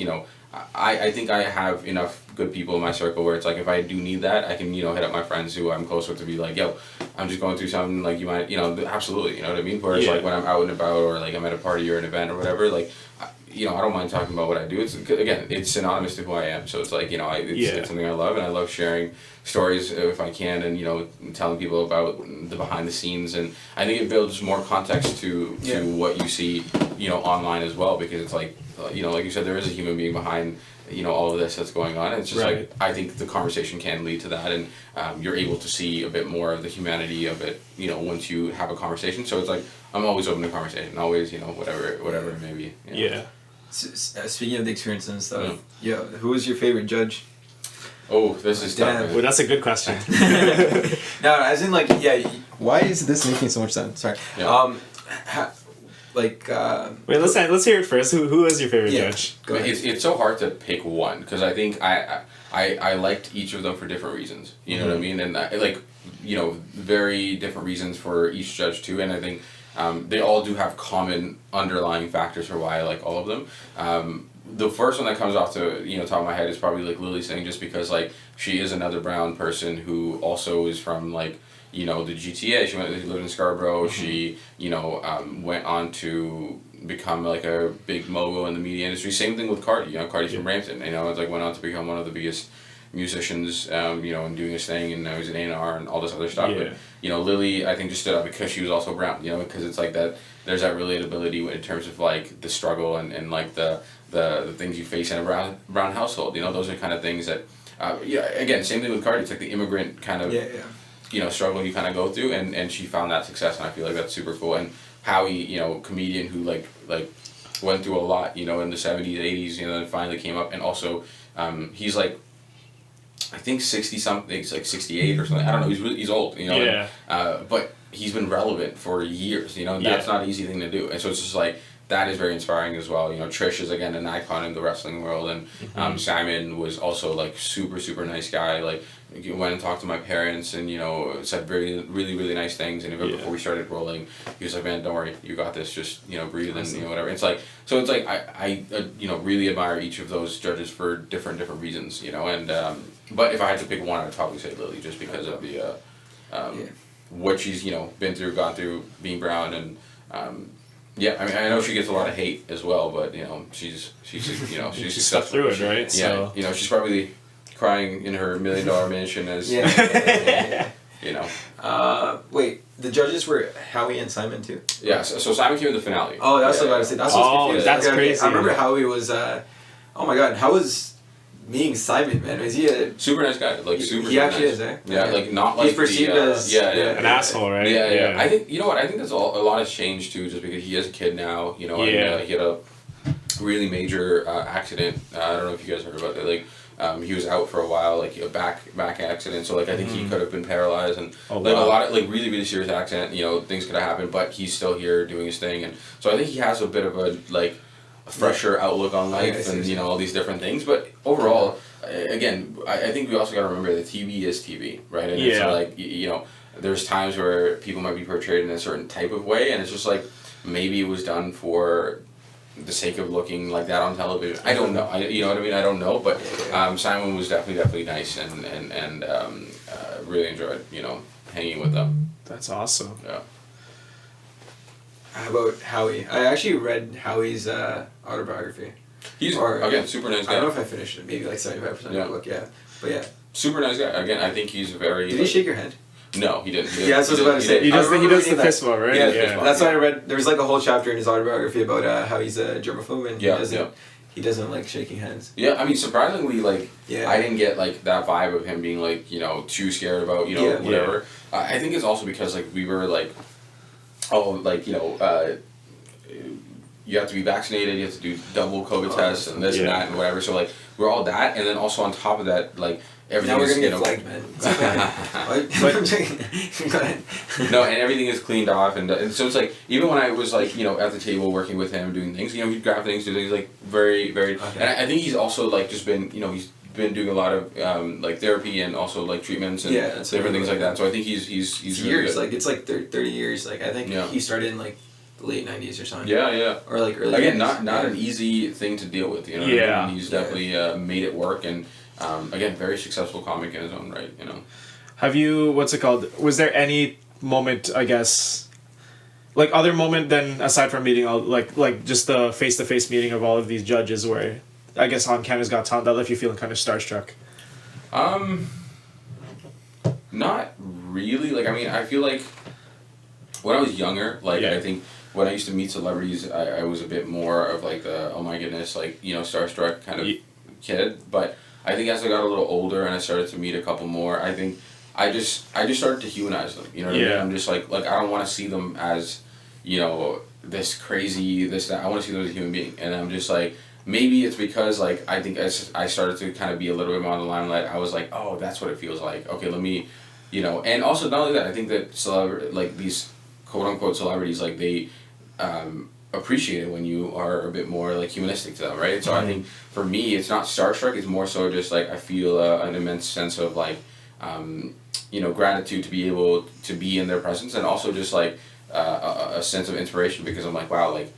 I think I have enough good people in my circle where it's like if I do need that, I can, hit up my friends who I'm close with to be like, yo, I'm just going through something, like you might, absolutely, you know what I mean? Whereas like when I'm out and about or like I'm at a party or an event or whatever, like, I don't mind talking about what I do. It's, again, it's synonymous to who I am. So it's like, it's something I love, and I love sharing stories if I can, and, telling people about the behind the scenes. And I think it builds more context to what you see, online as well, because it's like, like you said, there is a human being behind, all of this that's going on. And it's just like, I think the conversation can lead to that, and you're able to see a bit more of the humanity of it, once you have a conversation. So it's like, I'm always open to conversation, always, whatever it may be. Yeah. Speaking of the experience and stuff, who was your favorite judge? Oh, this is tough. Well, that's a good question. No, as in like, why is this making so much sense? Sorry. Yeah. Wait, let's hear it first. Who is your favorite judge? Go ahead. It's so hard to pick one because I think I liked each of them for different reasons. You know what I mean? And very different reasons for each judge too. And I think they all do have common underlying factors for why I like all of them. The first one that comes off to top of my head is probably like Lily Singh, just because like she is another brown person who also is from like the GTA. She lived in Scarborough. She went on to become like a big mogul in the media industry. Same thing with Cardi. Cardi's from Brampton. It's like went on to become one of the biggest musicians. And doing his thing, and now he's an A&R and all this other stuff. Yeah. But Lily, I think, just stood out because she was also brown. Because it's like that. There's that relatability in terms of like the struggle and like the things you face in a brown household. Those are kind of things that. Again, same thing with Cardi. It's like the immigrant kind of. Struggle you kind of go through, and she found that success, and I feel like that's super cool. And Howie, comedian who like went through a lot, in the 70s, 80s, and finally came up, and also he's like, I think 60 something, he's like 68 or something. I don't know. He's old, Yeah. But he's been relevant for years. That's not an easy thing to do, and so it's just like. That is very inspiring as well. Trish is again an icon in the wrestling world, and Simon was also like super super nice guy. Like went and talked to my parents, and said very really really nice things. And even before we started rolling, he was like, "Man, don't worry, you got this. Just breathe and whatever." It's like I really admire each of those judges for different reasons. And but if I had to pick one, I'd probably say Lily, just because of the what she's been through, gone through, being brown, and. Yeah, I mean, I know she gets a lot of hate as well, but she's she's stuck through it, right? Yeah, so. She's probably crying in her $1 million mansion as Wait, the judges were Howie and Simon too. Yeah, so Simon came in the finale. Oh, that's what I was about to say. That's what's confusing. That's crazy. I remember Howie was. Oh my God, how was meeting Simon, man? Was he a super nice guy? Like super. He actually nice. Is, eh? Yeah, like not like he's perceived as an asshole, right? Yeah. I think I think that's a lot has changed too, just because he is a kid now. And he had a really major accident. I don't know if you guys heard about that. Like he was out for a while, like a back accident. So like I think he could have been paralyzed, and a lot of like really really serious accident. Things could have happened, but he's still here doing his thing, and so I think he has a bit of a like. Fresher outlook on life and all these different things, but overall again I think we also got to remember that TV is TV, right? And it's like there's times where people might be portrayed in a certain type of way, and it's just like maybe it was done for the sake of looking like that on television. I don't know. You know what I mean? I don't know, but Simon was definitely nice, and really enjoyed hanging with them. That's awesome. Yeah. How about Howie? I actually read Howie's autobiography. He's again super nice guy. I don't know if I finished it. Maybe like 75% of the book. Yeah, but super nice guy. Again, I think he's very. Did he shake your hand? No, he didn't. Yeah, that's what I was about to say. He does the fist bump, right? Yeah. That's why I read. There was like a whole chapter in his autobiography about how he's a germaphobe and he doesn't like shaking hands. Yeah, I mean, surprisingly, like I didn't get like that vibe of him being like too scared about whatever. Yeah. I think it's also because like we were like. You have to be vaccinated, you have to do double COVID tests and this and that and whatever. So like we're all that, and then also on top of that, like everything. Now we're gonna get flagged, man. Go ahead. No, and everything is cleaned off, and so it's like even when I was like at the table working with him doing things, he'd grab things, do things like very very. Okay. And I think he's also like just been he's been doing a lot of like therapy and also like treatments and different things like that. So I think he's really years good. Like it's like 30 years. Like I think he started in like the late 90s or something. Yeah. Or like early. Again, not an easy thing to deal with. Yeah. He's definitely made it work, and again, very successul comic in his own right. Have you was there any moment, I guess, like other moment then aside from meeting all like just the face-to-face meeting of all of these judges where I guess on Canada's Got Talent that left you feeling kind of starstruck? Not really. Like I mean, I feel like when I was younger, like I think when I used to meet celebrities, I was a bit more of like the oh my goodness, like starstruck kind of kid. But I think as I got a little older and I started to meet a couple more, I think I just started to humanize them. You know what I mean? I'm just like I don't want to see them as this crazy, this, that. I want to see them as a human being. And I'm just like, maybe it's because, like, I think as I started to kind of be a little bit more on the limelight, I was like, oh, that's what it feels like. Okay, let me, and also not only that, I think that like these quote-unquote celebrities, like, they appreciate it when you are a bit more, like, humanistic to them, right? So I think, for me, it's not starstruck, it's more so just, like, I feel an immense sense of, like, gratitude to be able to be in their presence, and also just, like, a sense of inspiration, because I'm like, wow, like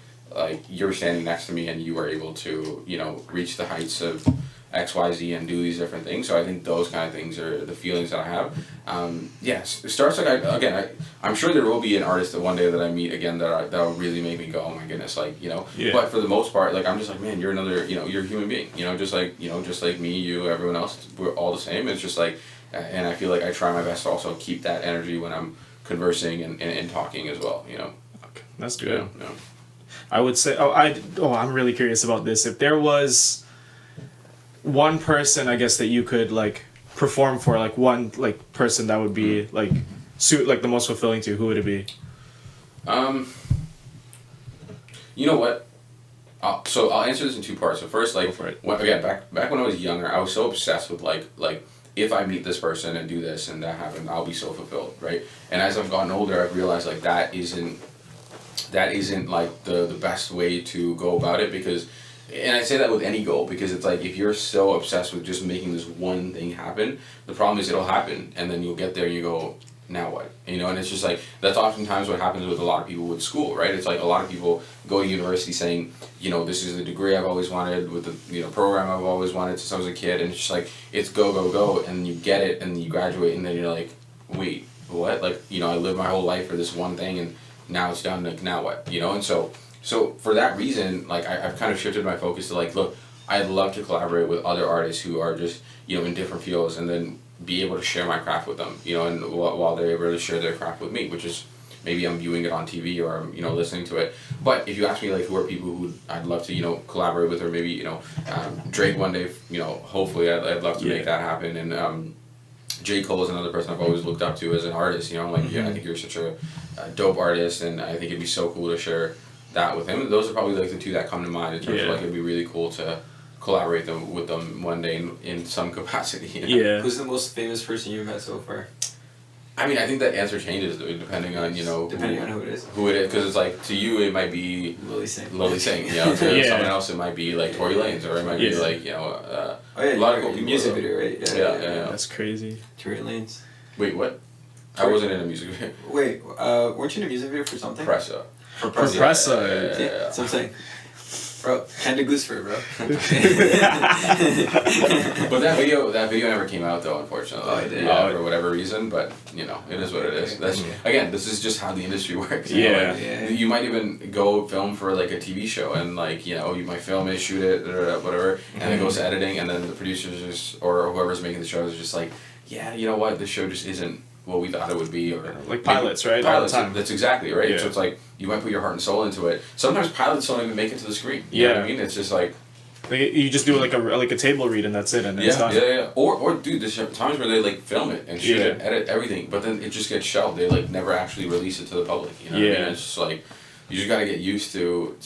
you're standing next to me and you are able to, reach the heights of XYZ and do these different things. So I think those kind of things are the feelings that I have. Yes, Starstruck, I'm sure there will be an artist that one day that I meet again that will really make me go, oh my goodness, like, Yeah. But for the most part, like, I'm just like, man, you're another, you're a human being, just like me, you, everyone else, we're all the same. It's just like, and I feel like I try my best to also keep that energy when I'm conversing and talking as well, Okay, that's good. Yeah. I would say, I'm really curious about this. If there was one person, I guess, that you could, like, perform for, like, one, like, person that would be, like, the most fulfilling to you, who would it be? You know what? So I'll answer this in two parts. So first, like, back when I was younger, I was so obsessed with, like, if I meet this person and do this and that happen, I'll be so fulfilled, right? And as I've gotten older, I've realized, like, that isn't like the best way to go about it, because, and I say that with any goal, because it's like, if you're so obsessed with just making this one thing happen, the problem is it'll happen, and then you'll get there and you go, now what? And it's just like, that's oftentimes what happens with a lot of people with school, right? It's like, a lot of people go to university saying, this is the degree I've always wanted, with the program I've always wanted since I was a kid, and it's just like, it's go, and you get it, and you graduate, and then you're like, wait, what? Like, I lived my whole life for this one thing, and now it's done, like, now what? And so for that reason, like, I've kind of shifted my focus to, like, look, I'd love to collaborate with other artists who are just, in different fields, and then be able to share my craft with them, and while they're able to share their craft with me, which is, maybe I'm viewing it on TV, or I'm, listening to it. But if you ask me, like, who are people who I'd love to, collaborate with, or maybe, Drake one day, hopefully I'd love to make that happen. And J. Cole is another person I've always looked up to as an artist, I'm like, I think you're such a dope artist, and I think it'd be so cool to share that with him. And those are probably, like, the two that come to mind in terms of, like, it'd be really cool to collaborate with them one day in some capacity. Yeah. Who's the most famous person you've met so far? I mean, I think that answer changes depending on, depending on who it is. Because it's like, to you it might be Lily Singh. To someone else it might be like Tory Lanez, or it might be like, a lot of cool people. Music video, right? Yeah. That's crazy. Tory Lanez. Wait, what? I wasn't in a music video. Wait, weren't you in a music video for something? Pressa. For Pressa. Yeah. That's what I'm saying. Bro, kind of goose for it, bro. But that video never came out, though, unfortunately. Oh, it did. For whatever reason, but it is what it is. That's again, this is just how the industry works. You might even go film for, like, a TV show, and, like, you might film it, shoot it, whatever, and it goes to editing, and then the producers or whoever's making the show is just like, yeah, you know what, this show just isn't what we thought it would be, or like pilots, right? Pilots, all the time. That's exactly right. Yeah. So it's like, you might put your heart and soul into it. Sometimes pilots don't even make it to the screen. You know what I mean? It's just like you just do like a table read, and that's it, and it's done. Yeah. Or dude, there's times where they, like, film it and shoot it, edit everything, but then it just gets shelved. They, like, never actually release it to the public. You know what I mean? It's just like, you just gotta get used to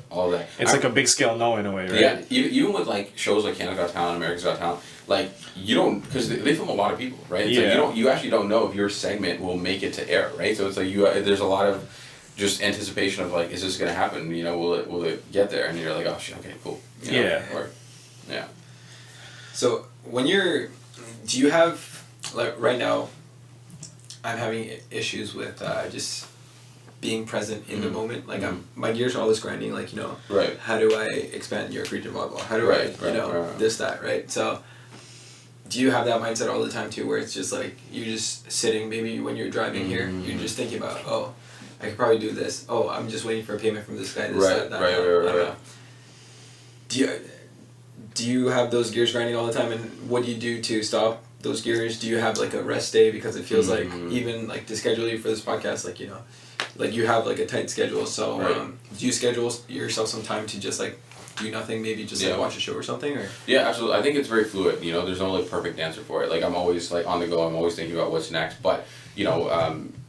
all that. It's like a big scale no in a way, right? Yeah, even with, like, shows like Canada's Got Talent, America's Got Talent, like, you don't, because they film a lot of people, right? It's like you actually don't know if your segment will make it to air, right? So it's like there's a lot of just anticipation of, like, is this gonna happen? Will it get there? And you're like, oh shit, okay, cool. Yeah. So do you have, like, right now, I'm having issues with just being present in the moment. Like, my gears are always grinding, like, right. How do I expand New York Region volleyball? How do I, this, that, right? So, do you have that mindset all the time too, where it's just like, you're just sitting, maybe when you're driving here, you're just thinking about, oh, I could probably do this. Oh, I'm just waiting for a payment from this guy, that. Right. Do you have those gears grinding all the time, and what do you do to stop those gears? Do you have, like, a rest day? Because it feels like, even, like, to schedule you for this podcast, like, like, you have, like, a tight schedule, so do you schedule yourself some time to just, like, do nothing, maybe just like watch a show or something? Or absolutely. I think it's very fluid. There's no, like, perfect answer for it. Like, I'm always, like, on the go. I'm always thinking about what's next. But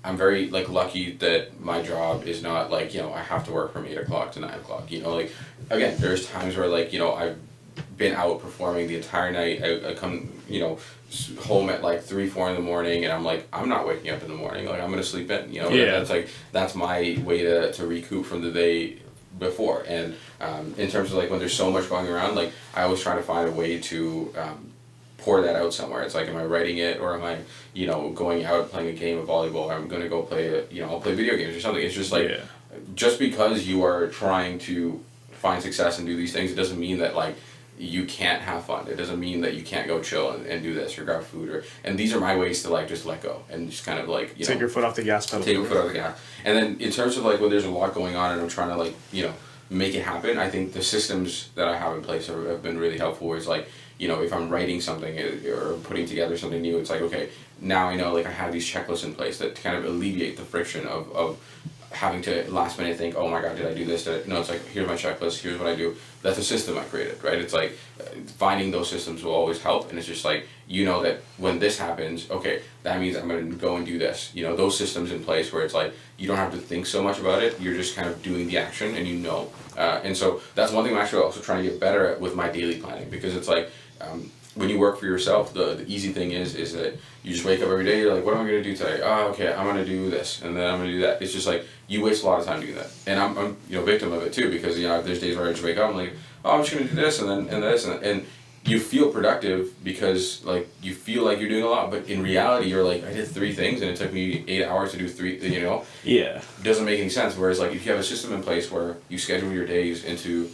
I'm very like lucky that my job is not like, you know, I have to work from 8 o'clock to 9 o'clock. You know, like again, there's times where like, you know, I've been out performing the entire night. I come, you know, home at like 3, 4 in the morning, and I'm like, I'm not waking up in the morning. Like I'm gonna sleep in. You know, that's my way to recoup from the day before. And in terms of like when there's so much going around, like I always try to find a way to pour that out somewhere. It's like, am I writing it, or am I, you know, going out playing a game of volleyball, or I'm going to go play I'll play video games or something. It's just like, just because you are trying to find success and do these things, it doesn't mean that like you can't have fun. It doesn't mean that you can't go chill and do this or grab food and these are my ways to like just let go and just kind of like, take your foot off the gas pedal. Take your foot off the gas. And then in terms of like when there's a lot going on and I'm trying to like, you know, make it happen, I think the systems that I have in place have been really helpful. Where it's like, you know, if I'm writing something or putting together something new, it's like, okay, now I know like I have these checklists in place that kind of alleviate the friction of having to last minute think, oh my god, did I do this? No, it's like, here's my checklist, here's what I do. That's a system I created, right? It's like finding those systems will always help, and it's just like, you know that when this happens, okay, that means I'm going to go and do this. You know, those systems in place where it's like, you don't have to think so much about it, you're just kind of doing the action and you know. And so that's one thing I'm actually also trying to get better at with my daily planning, because it's like, when you work for yourself, the easy thing is that you just wake up every day, you're like, what am I going to do today? Oh, okay, I'm going to do this, and then I'm going to do that. It's just like, you waste a lot of time doing that. And I'm you know, victim of it too, because, you know, there's days where I just wake up, I'm like, oh, I'm just going to do this, and this, and you feel productive because, like, you feel like you're doing a lot, but in reality, you're like, I did 3 things, and it took me 8 hours to do 3, you know? Yeah. It doesn't make any sense, whereas, like, if you have a system in place where you schedule your days into,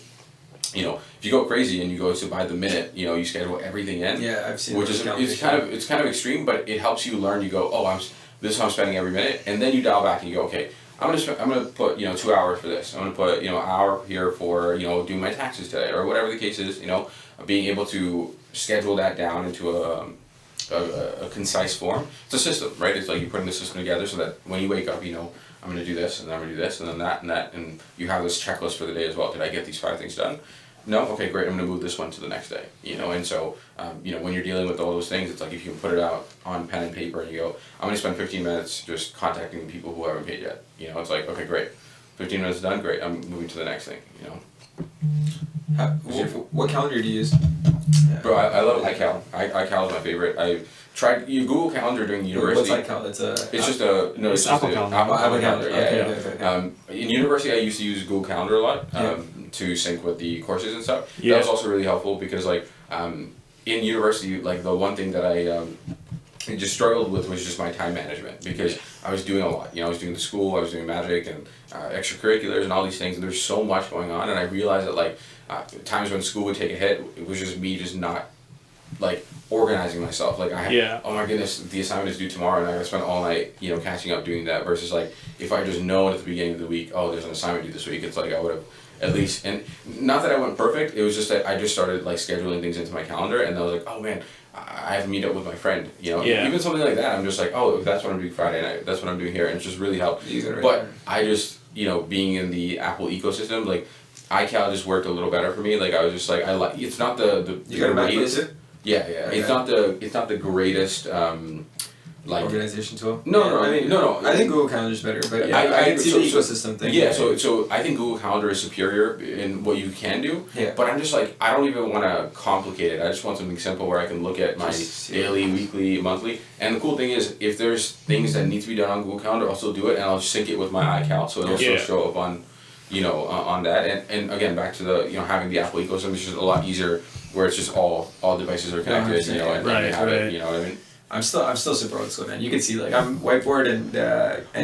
you know, if you go crazy and you go to by the minute, you know, you schedule everything in. Yeah, I've seen. Which is it's kind of extreme, but it helps you learn. You go, oh, this is how I'm spending every minute, and then you dial back and you go, okay, I'm gonna put, you know, 2 hours for this. I'm gonna put, you know, an hour here for, you know, doing my taxes today, or whatever the case is. You know, being able to schedule that down into a concise form. It's a system, right? It's like you're putting the system together so that when you wake up, you know, I'm gonna do this, and then I'm gonna do this, and then that, and you have this checklist for the day as well. Did I get these 5 things done? No? Okay, great, I'm going to move this one to the next day, you know, and so, you know, when you're dealing with all those things, it's like if you can put it out on pen and paper and you go, I'm going to spend 15 minutes just contacting people who haven't paid yet, you know, it's like, okay, great, 15 minutes done, great, I'm moving to the next thing, you know. What calendar do you use? Bro, I love iCal. iCal is my favorite. I tried Google Calendar during university. What's iCal? It's just Apple Calendar. Apple Calendar. Okay. In university, I used to use Google Calendar a lot to sync with the courses and stuff. Yeah. That was also really helpful because like in university, like the one thing that I just struggled with was just my time management, because I was doing a lot. You know, I was doing the school, I was doing magic and extracurriculars and all these things, and there's so much going on, and I realized that like times when school would take a hit, it was just me just not like organizing myself. Like I had, oh my goodness, the assignment is due tomorrow, and I gotta spend all night, you know, catching up doing that, versus like if I just know at the beginning of the week, oh, there's an assignment due this week, it's like I would have at least, and not that I went perfect, it was just that I just started like scheduling things into my calendar, and I was like, oh man, I have a meet up with my friend, you know, even something like that, I'm just like, oh, that's what I'm doing Friday night, that's what I'm doing here, and it's just really helped. But I just, you know, being in the Apple ecosystem, like iCal just worked a little better for me. Like I was just like, it's not the you got a greatest. Yeah. Okay. It's not the greatest like organization tool. No. I think Google Calendar is better, but I see the ecosystem thing. Yeah, so I think Google Calendar is superior in what you can do. Yeah. But I'm just like, I don't even want to complicate it. I just want something simple where I can look at my daily, weekly, monthly. And the cool thing is, if there's things that need to be done on Google Calendar, I'll still do it, and I'll sync it with my iCal, so it'll still show up on, you know, on that. And again, back to the, you know, having the Apple ecosystem, it's just a lot easier where it's just all devices are connected, you know, and you have it, you know what I mean? I'm still super old school, man. You can see, like, I'm whiteboard and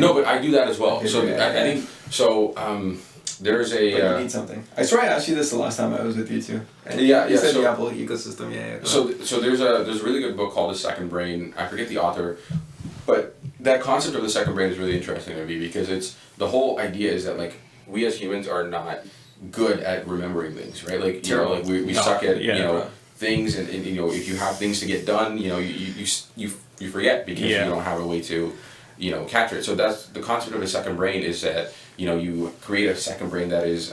no, but I do that as well. So I think so. There's a. But you need something. I swear I asked you this the last time I was with you too. And you said the Apple ecosystem. Yeah. So there's a really good book called The Second Brain. I forget the author, but that concept of the second brain is really interesting to me, because it's the whole idea is that like we as humans are not good at remembering things, right? Like you know, like we suck at you know. Things and you know, if you have things to get done, you know, you forget because you don't have a way to, you know, capture it. So that's the concept of a second brain, is that, you know, you create a second brain that is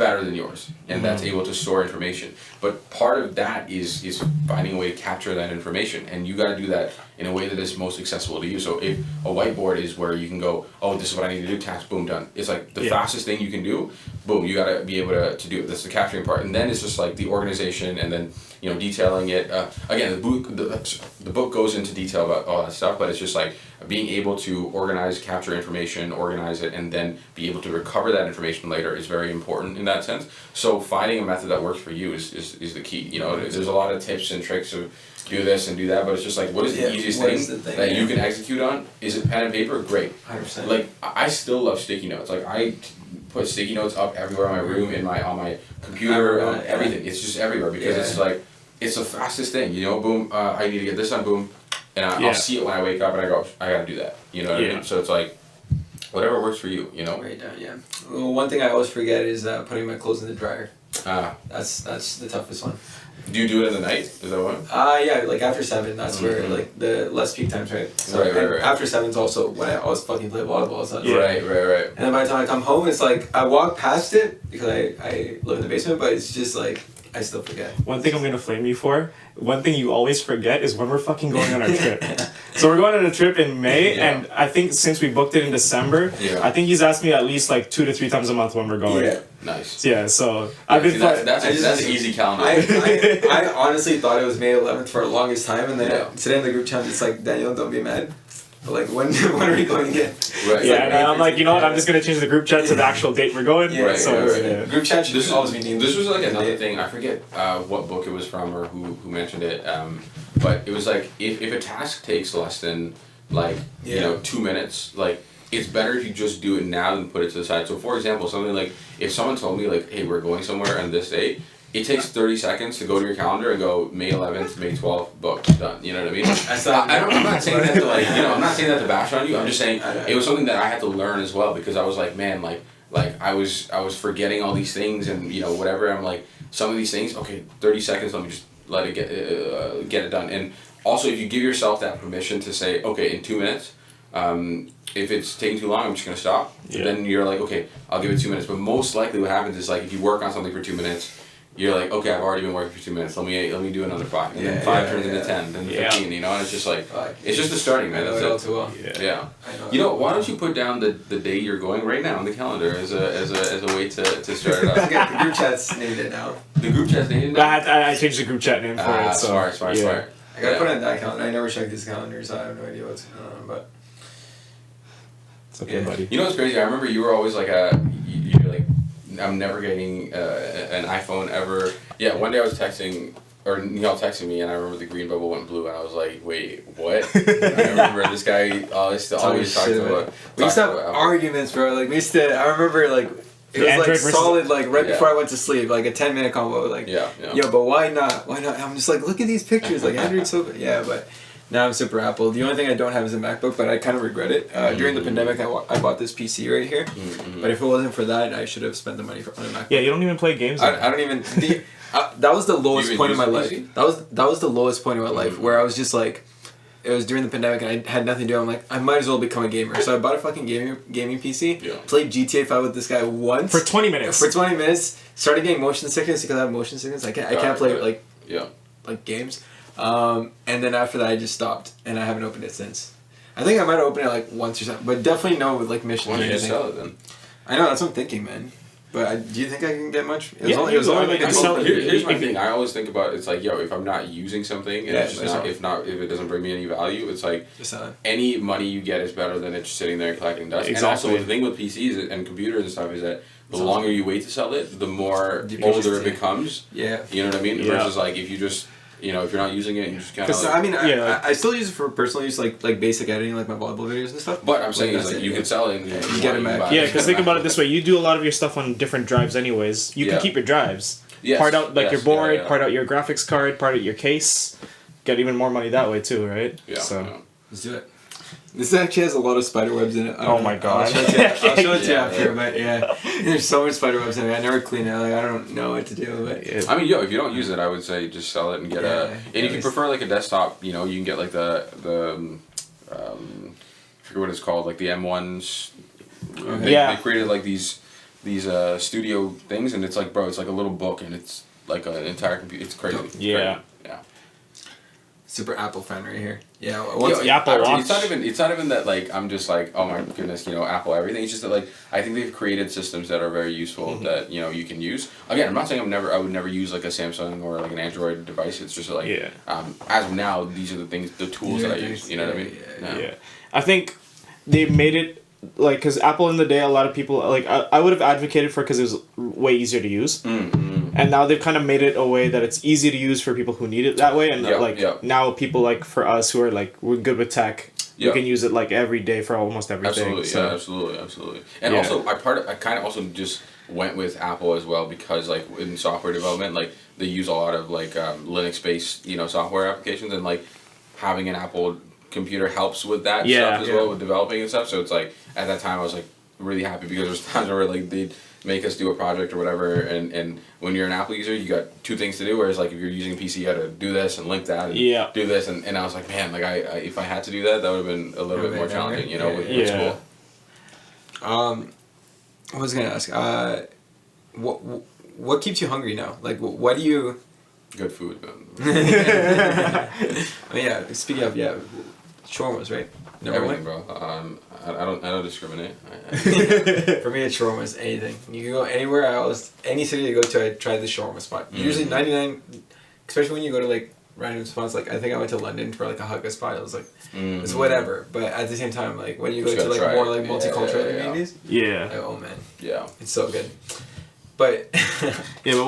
better than yours, and that's able to store information. But part of that is finding a way to capture that information, and you got to do that in a way that is most accessible to you. So if a whiteboard is where you can go, oh, this is what I need to do, task, boom, done. It's like the fastest thing you can do, boom, you got to be able to do it. That's the capturing part, and then it's just like the organization, and then detailing it. Again, the book goes into detail about all that stuff, but it's just like being able to organize, capture information, organize it, and then be able to recover that information later is very important in that sense. So finding a method that works for you is the key. There's a lot of tips and tricks of do this and do that, but it's just like, what is the easiest thing that you can execute on? Is it pen and paper? Great. 100%. Like, I still love sticky notes. Like, I put sticky notes up everywhere in my room, on my computer, on everything. It's just everywhere because it's like, it's the fastest thing, Boom, I need to get this done, boom, and I'll see it when I wake up, and I go, I gotta do that, what I mean? So it's like, whatever works for you, Right down, yeah. Well, one thing I always forget is putting my clothes in the dryer. That's the toughest one. Do you do it in the night? Is that one? Yeah, like after 7, that's where like the less peak times, right? So right. After 7's also when I always fucking play volleyball. So right. And then by the time I come home, it's like I walk past it because I live in the basement, but it's just like I still forget. One thing I'm gonna flame you for. One thing you always forget is when we're fucking going on our trip. So we're going on a trip in May, and I think since we booked it in December, I think he's asked me at least like 2 to 3 times a month when we're going. Yeah. Nice. Yeah, so I've been. That's an easy calendar. I honestly thought it was May 11th for the longest time, and then today in the group chat it's like, Daniel, don't be mad. But like, when are we going again? Right. Yeah, and I'm like, you know what? I'm just gonna change the group chat to the actual date we're going. Yeah, right. Group chat should always be named. This was like another thing. I forget what book it was from or who mentioned it. But it was like if a task takes less than 2 minutes, like it's better if you just do it now than put it to the side. So for example, something like if someone told me like, hey, we're going somewhere on this date. It takes 30 seconds to go to your calendar and go May 11th, May 12th, book, done. You know what I mean? I'm not saying that to I'm not saying that to bash on you. I'm just saying it was something that I had to learn as well because I was like, man, like I was forgetting all these things and whatever. I'm like, some of these things, okay, 30 seconds, let me just let it get it done. And also, if you give yourself that permission to say, okay, in 2 minutes, if it's taking too long, I'm just gonna stop. Yeah. Then you're like, okay, I'll give it 2 minutes. But most likely, what happens is like if you work on something for 2 minutes. You're like, okay, I've already been working for 2 minutes. Let me do another 5, and then 5 turns into 10, then 15. And it's just like it's just the starting, man. That's it. Too well. Yeah. Why don't you put down the day you're going right now on the calendar as a way to start it up? The group chat's named it now. The group chat's named it now? I changed the group chat name for it. So. Smart. I gotta put it on that calendar. I never check these calendars, so I have no idea what's going on, but it's okay, buddy. You know what's crazy? I remember you were always like you're like, I'm never getting an iPhone ever. Yeah, one day I was texting, or Nihaal texted me, and I remember the green bubble went blue, and I was like, wait, what? I remember this guy always talked about. We used to have arguments, bro. Like, I remember, like, it was like solid, like right before I went to sleep, like a 10-minute combo. Like, yo, but why not? Why not? I'm just like, look at these pictures. Like, Android's so good. Yeah, but now I'm super Apple. The only thing I don't have is a MacBook, but I kind of regret it. During the pandemic, I bought this PC right here. But if it wasn't for that, I should have spent the money on a MacBook. Yeah, you don't even play games. I don't even. That was the lowest point in my life. That was the lowest point in my life where I was just like, it was during the pandemic and I had nothing to do. I'm like, I might as well become a gamer. So I bought a fucking gaming PC. Yeah. Played GTA 5 with this guy once. For 20 minutes. Started getting motion sickness because I have motion sickness. I can't play like games. And then after that I just stopped and I haven't opened it since. I think I might open it like once or something, but definitely no with like missions. Why don't you just sell it then? I know, that's what I'm thinking, man. But do you think I can get much? It was only like here's my thing. I always think about it's like, yo, if I'm not using something and it's just if it doesn't bring me any value, it's like any money you get is better than it just sitting there collecting dust. Exactly. And also the thing with PCs and computers and stuff is that the longer you wait to sell it, the more older it becomes. Yeah. You know what I mean? Yeah. Versus like if you just if you're not using it, you just kind of. Because I mean, I still use it for personal use, like basic editing, like my volleyball videos and stuff. But I'm saying is like you can sell it and you get it back. Yeah, because think about it this way: you do a lot of your stuff on different drives, anyways. You can keep your drives. Yes. Part out your board, part out your graphics card, part out your case. Get even more money that way too, right? Yeah. So let's do it. This actually has a lot of spider webs in it. Oh my god! I'll show it to you after, but there's so much spider webs in it. I never clean it. Like I don't know what to do. But I mean, if you don't use it, I would say just sell it and get and if you prefer like a desktop, you can get like the I forget what it's called, like the M1s. They created like these studio things, and it's like, bro, it's like a little book, and it's like an entire computer. It's crazy. Yeah. Yeah. Super Apple fan right here. Yeah. Apple Watch. It's not even that like I'm just like, oh my goodness, Apple everything. It's just that like I think they've created systems that are very useful that you can use. Again, I'm not saying I would never use like a Samsung or like an Android device. It's just like as of now, these are the tools that I use. You know what I mean? Yeah. I think they made it like, because Apple in the day, a lot of people like I would have advocated for it because it was way easier to use. And now they've kind of made it a way that it's easy to use for people who need it that way, and now people like for us who are like we're good with tech, we can use it like every day for almost everything. Absolutely. And also I kind of also just went with Apple as well because like in software development, like they use a lot of like Linux based software applications, and like having an Apple computer helps with that stuff as well with developing and stuff. So it's like at that time I was like really happy because there's times where like they'd make us do a project or whatever, and when you're an Apple user, you got two things to do, whereas like if you're using a PC, you got to do this and link that and do this, and I was like, man, like I if I had to do that would have been a little bit more challenging, with school. I was gonna ask, what keeps you hungry now? Like, what do you? Good food, man. I mean, speaking of shawarmas, right? Everything, bro. I don't discriminate. For me, a shawarma is anything. You can go anywhere else, any city you go to, I try the shawarma spot. Usually 99, especially when you go to like random spots. Like I think I went to London for like a hugga spot. It was like it's whatever. But at the same time, like when you go to like more like multicultural communities, like, oh man, it's so good. But but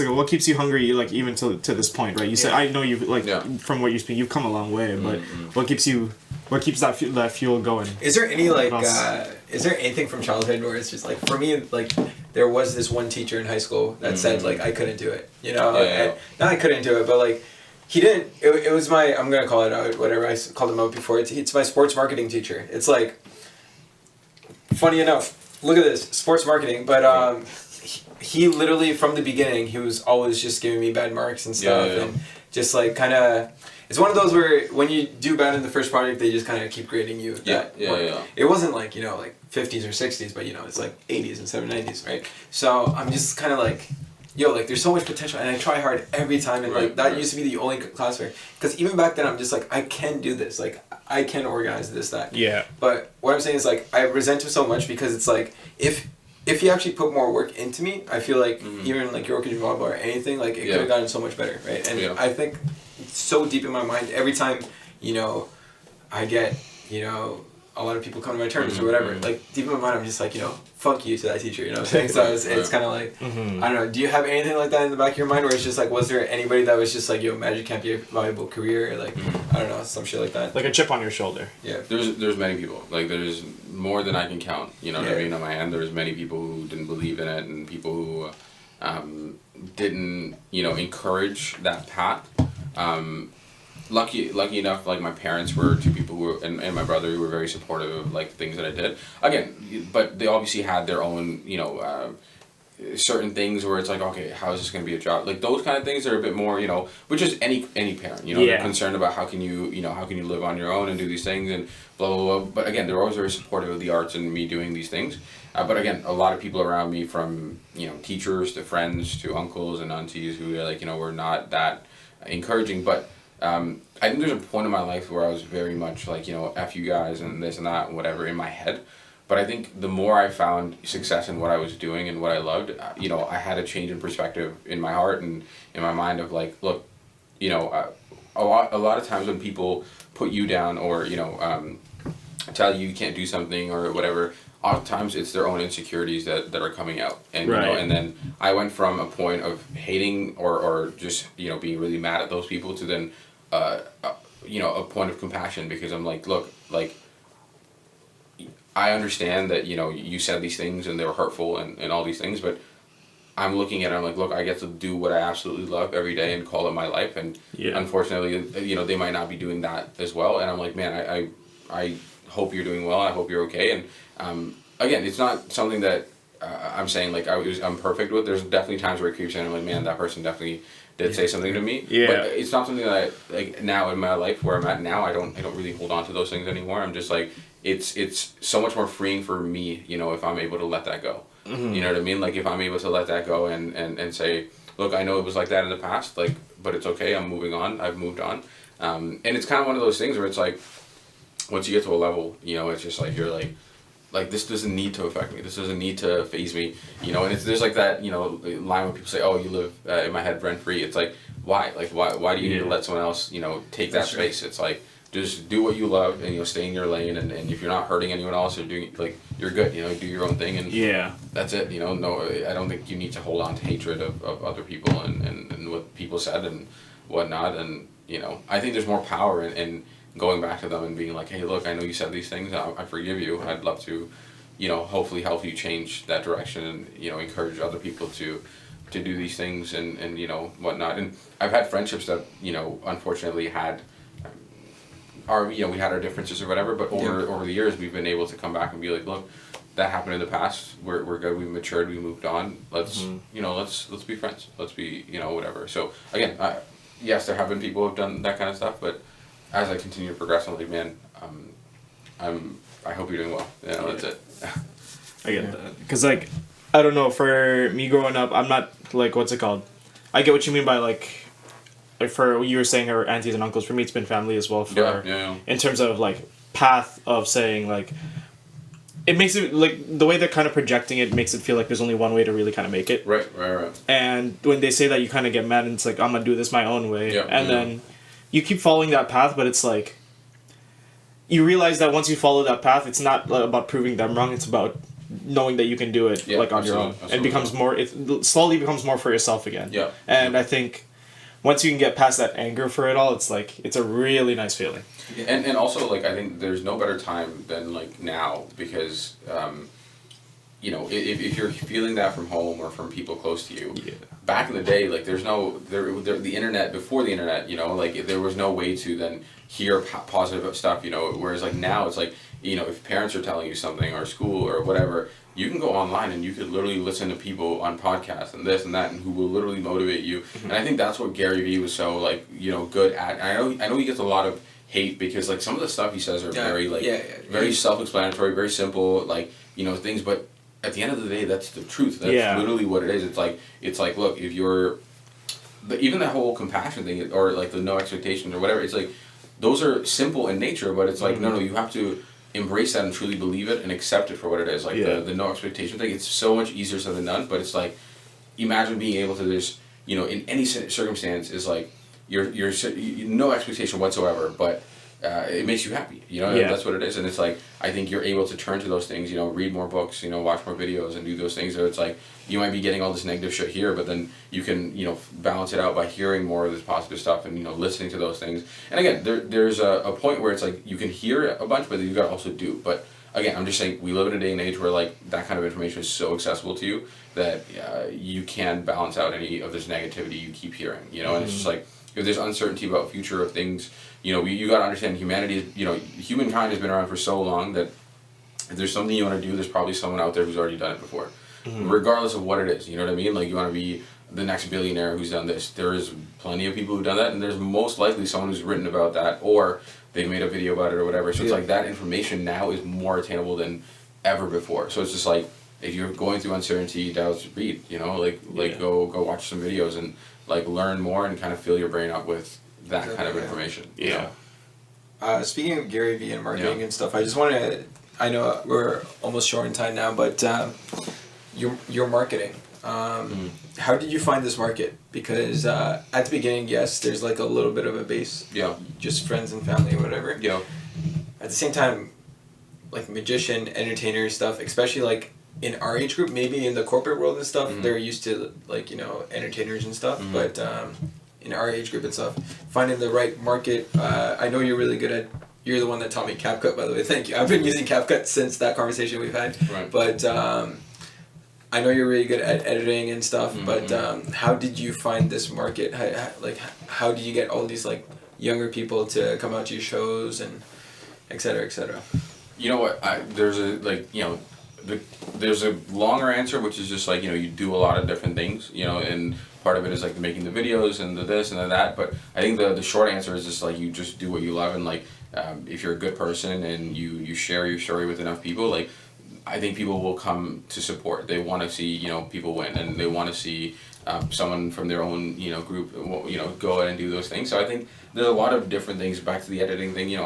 what keeps you hungry? Like even to this point, right? You said I know you like from what you speak, you've come a long way. But what keeps you? What keeps that fuel going? Is there any like is there anything from childhood where it's just like for me like there was this one teacher in high school that said like I couldn't do it, not I couldn't do it, but like he didn't. It was my I'm gonna call it out whatever I called him out before. It's my sports marketing teacher. It's like funny enough. Look at this sports marketing, but he literally from the beginning he was always just giving me bad marks and stuff and just like kind of. It's one of those where when you do bad in the first project, they just kind of keep grading you. It wasn't like, like 50s or 60s, but, it's like 80s and 90s, right? So I'm just kind of like, like there's so much potential. And I try hard every time. And that used to be the only class where, because even back then I'm just like, I can do this. Like, I can organize this, that. Yeah. But what I'm saying is like, I resent him so much because it's like, if he actually put more work into me, I feel like even like Yorkshire volleyball or anything, like it could have gotten so much better, right? And I think it's so deep in my mind every time, I get, a lot of people come to my terms or whatever. Like deep in my mind, I'm just like, fuck you to that teacher. You know what I'm saying? So it's kind of like, I don't know. Do you have anything like that in the back of your mind where it's just like, was there anybody that was just like, magic can't be a viable career? Like, I don't know, some shit like that. Like a chip on your shoulder. Yeah. There's many people. Like there's more than I can count. You know what I mean? On my hand, there's many people who didn't believe in it and people who didn't, encourage that path. Lucky enough, like my parents were two people who were, and my brother who were very supportive of like things that I did. Again, but they obviously had their own, certain things where it's like, okay, how is this going to be a job? Like those kind of things are a bit more, which is any parent, they're concerned about how can you live on your own and do these things and blah, blah, blah. But again, they're always very supportive of the arts and me doing these things. But again, a lot of people around me from, teachers to friends to uncles and aunties who like, were not that encouraging. But I think there's a point in my life where I was very much like, F you guys and this and that and whatever in my head. But I think the more I found success in what I was doing and what I loved, I had a change in perspective in my heart and in my mind of like, look, a lot of times when people put you down or, tell you can't do something or whatever, oftentimes it's their own insecurities that are coming out. And, and then I went from a point of hating or just, being really mad at those people to then, a point of compassion because I'm like, look, like, I understand that, you said these things and they were hurtful and all these things, but I'm looking at it, I'm like, look, I get to do what I absolutely love every day and call it my life. And unfortunately, they might not be doing that as well. And I'm like, man, I hope you're doing well. I hope you're okay. And again, it's not something that I'm saying like I'm perfect with. There's definitely times where I keep saying, I'm like, man, that person definitely did say something to me. Yeah. But it's not something that I, like now in my life where I'm at now, I don't really hold on to those things anymore. I'm just like, it's so much more freeing for me, if I'm able to let that go. You know what I mean? Like, if I'm able to let that go and say, look, I know it was like that in the past, like, but it's okay, I'm moving on, I've moved on. And it's kind of one of those things where it's like, once you get to a level, you know, it's just like, you're like, this doesn't need to affect me. This doesn't need to faze me, you know. And there's like that, you know, line where people say, "Oh, you live in my head rent free." It's like, why? Like, why do you need to let someone else, you know, take that space? It's like, just do what you love and, you know, stay in your lane. And if you're not hurting anyone else or doing, like, you're good. You know, do your own thing and that's it. You know, no, I don't think you need to hold on to hatred of other people and what people said and whatnot. And, you know, I think there's more power in going back to them and being like, hey, look, I know you said these things. I forgive you. I'd love to, you know, hopefully help you change that direction and, you know, encourage other people to do these things and you know, whatnot. And I've had friendships that, you know, unfortunately had you know, we had our differences or whatever, but over the years we've been able to come back and be like, look, that happened in the past. We're good. We matured. We moved on. Let's you know, let's be friends. Let's be, you know, whatever. So again, yes, there have been people who've done that kind of stuff, but as I continue to progress, I'm like, man, I hope you're doing well. You know, that's it. I get that. Because, like, I don't know, for me growing up, I'm not, like, what's it called? I get what you mean by, like for you were saying our aunties and uncles. For me, it's been family as well. In terms of, like, path of saying, like, it makes it, like, the way they're kind of projecting it makes it feel like there's only one way to really kind of make it. Right. And when they say that, you kind of get mad and it's like, I'm going to do this my own way. Then you keep following that path, but it's like, you realize that once you follow that path, it's not about proving them wrong, it's about knowing that you can do it like on your own. And becomes more, it slowly becomes more for yourself again. I think once you can get past that anger for it all, it's like, it's a really nice feeling. And also, like, I think there's no better time than, like, now, because you know, if you're feeling that from home or from people close to you, back in the day, like, the internet, before the internet, you know, like, there was no way to then hear positive stuff, you know, whereas, like, now it's like, you know, if parents are telling you something or school or whatever, you can go online and you could literally listen to people on podcasts and this and that and who will literally motivate you. And I think that's what Gary Vee was so, like, you know, good at. I know he gets a lot of hate because, like, some of the stuff he says are very, like, very self-explanatory, very simple, like, you know, things, but at the end of the day, that's the truth. That's literally what it is. It's like, look, if you're, even that whole compassion thing, or, like, the no expectations or whatever, it's like, those are simple in nature, but it's like, no, you have to embrace that and truly believe it and accept it for what it is. Like, the no expectation thing, it's so much easier said than done, but it's like, imagine being able to just, you know, in any circumstance, is like, you're no expectation whatsoever, but it makes you happy, you know. That's what it is. And it's like, I think you're able to turn to those things, you know, read more books, you know, watch more videos and do those things. So it's like, you might be getting all this negative shit here, but then you can, you know, balance it out by hearing more of this positive stuff and, you know, listening to those things. And again, there's a point where it's like, you can hear a bunch, but you got to also do. But again, I'm just saying, we live in a day and age where, like, that kind of information is so accessible to you that you can balance out any of this negativity you keep hearing, you know. And it's just like, if there's uncertainty about future of things, you know, you got to understand, humanity is, you know, humankind has been around for so long that if there's something you want to do, there's probably someone out there who's already done it before, regardless of what it is. You know what I mean? Like, you want to be the next billionaire who's done this. There is plenty of people who've done that, and there's most likely someone who's written about that, or they've made a video about it or whatever. So it's like, that information now is more attainable than ever before. So it's just like, if you're going through uncertainty, doubts, read, you know, like go watch some videos and, like, learn more and kind of fill your brain up with that kind of information. You know? Speaking of Gary Vee and marketing and stuff, I just want to, I know we're almost short in time now, but your marketing, how did you find this market? Because at the beginning, yes, there's, like, a little bit of a base, just friends and family or whatever. At the same time, like, magician, entertainer stuff, especially, like, in our age group, maybe in the corporate world and stuff, they're used to, like, you know, entertainers and stuff, but in our age group and stuff, finding the right market, I know you're really good at, you're the one that taught me CapCut, by the way, thank you. I've been using CapCut since that conversation we've had, but I know you're really good at editing and stuff, but how did you find this market? How did you get all these, like, younger people to come out to your shows and et cetera, et cetera? You know what, there's a, like, you know, there's a longer answer, which is just, like, you know, you do a lot of different things, you know, and part of it is, like, making the videos and the this and the that, but I think the short answer is just, like, you just do what you love, and, like, if you're a good person and you share your story with enough people, like, I think people will come to support. They want to see, people win, and they want to see someone from their own, group, go out and do those things. So I think there's a lot of different things. Back to the editing thing,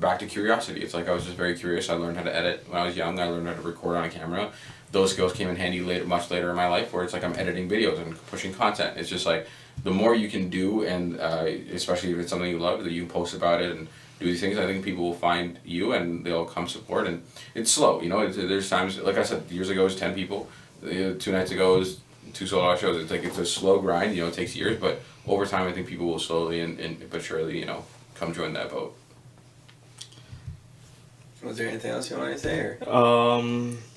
back to curiosity. It's like I was just very curious. I learned how to edit when I was young. I learned how to record on a camera. Those skills came in handy much later in my life, where it's like I'm editing videos and pushing content. It's just like the more you can do, and especially if it's something you love, that you can post about it and do these things, I think people will find you and they'll come support. And it's slow, there's times, like I said, years ago it was 10 people, 2 nights ago it was 2 sold-out shows. It's like, it's a slow grind, it takes years, but over time I think people will slowly and but surely, come join that boat. Was there anything else you wanted to say? Or?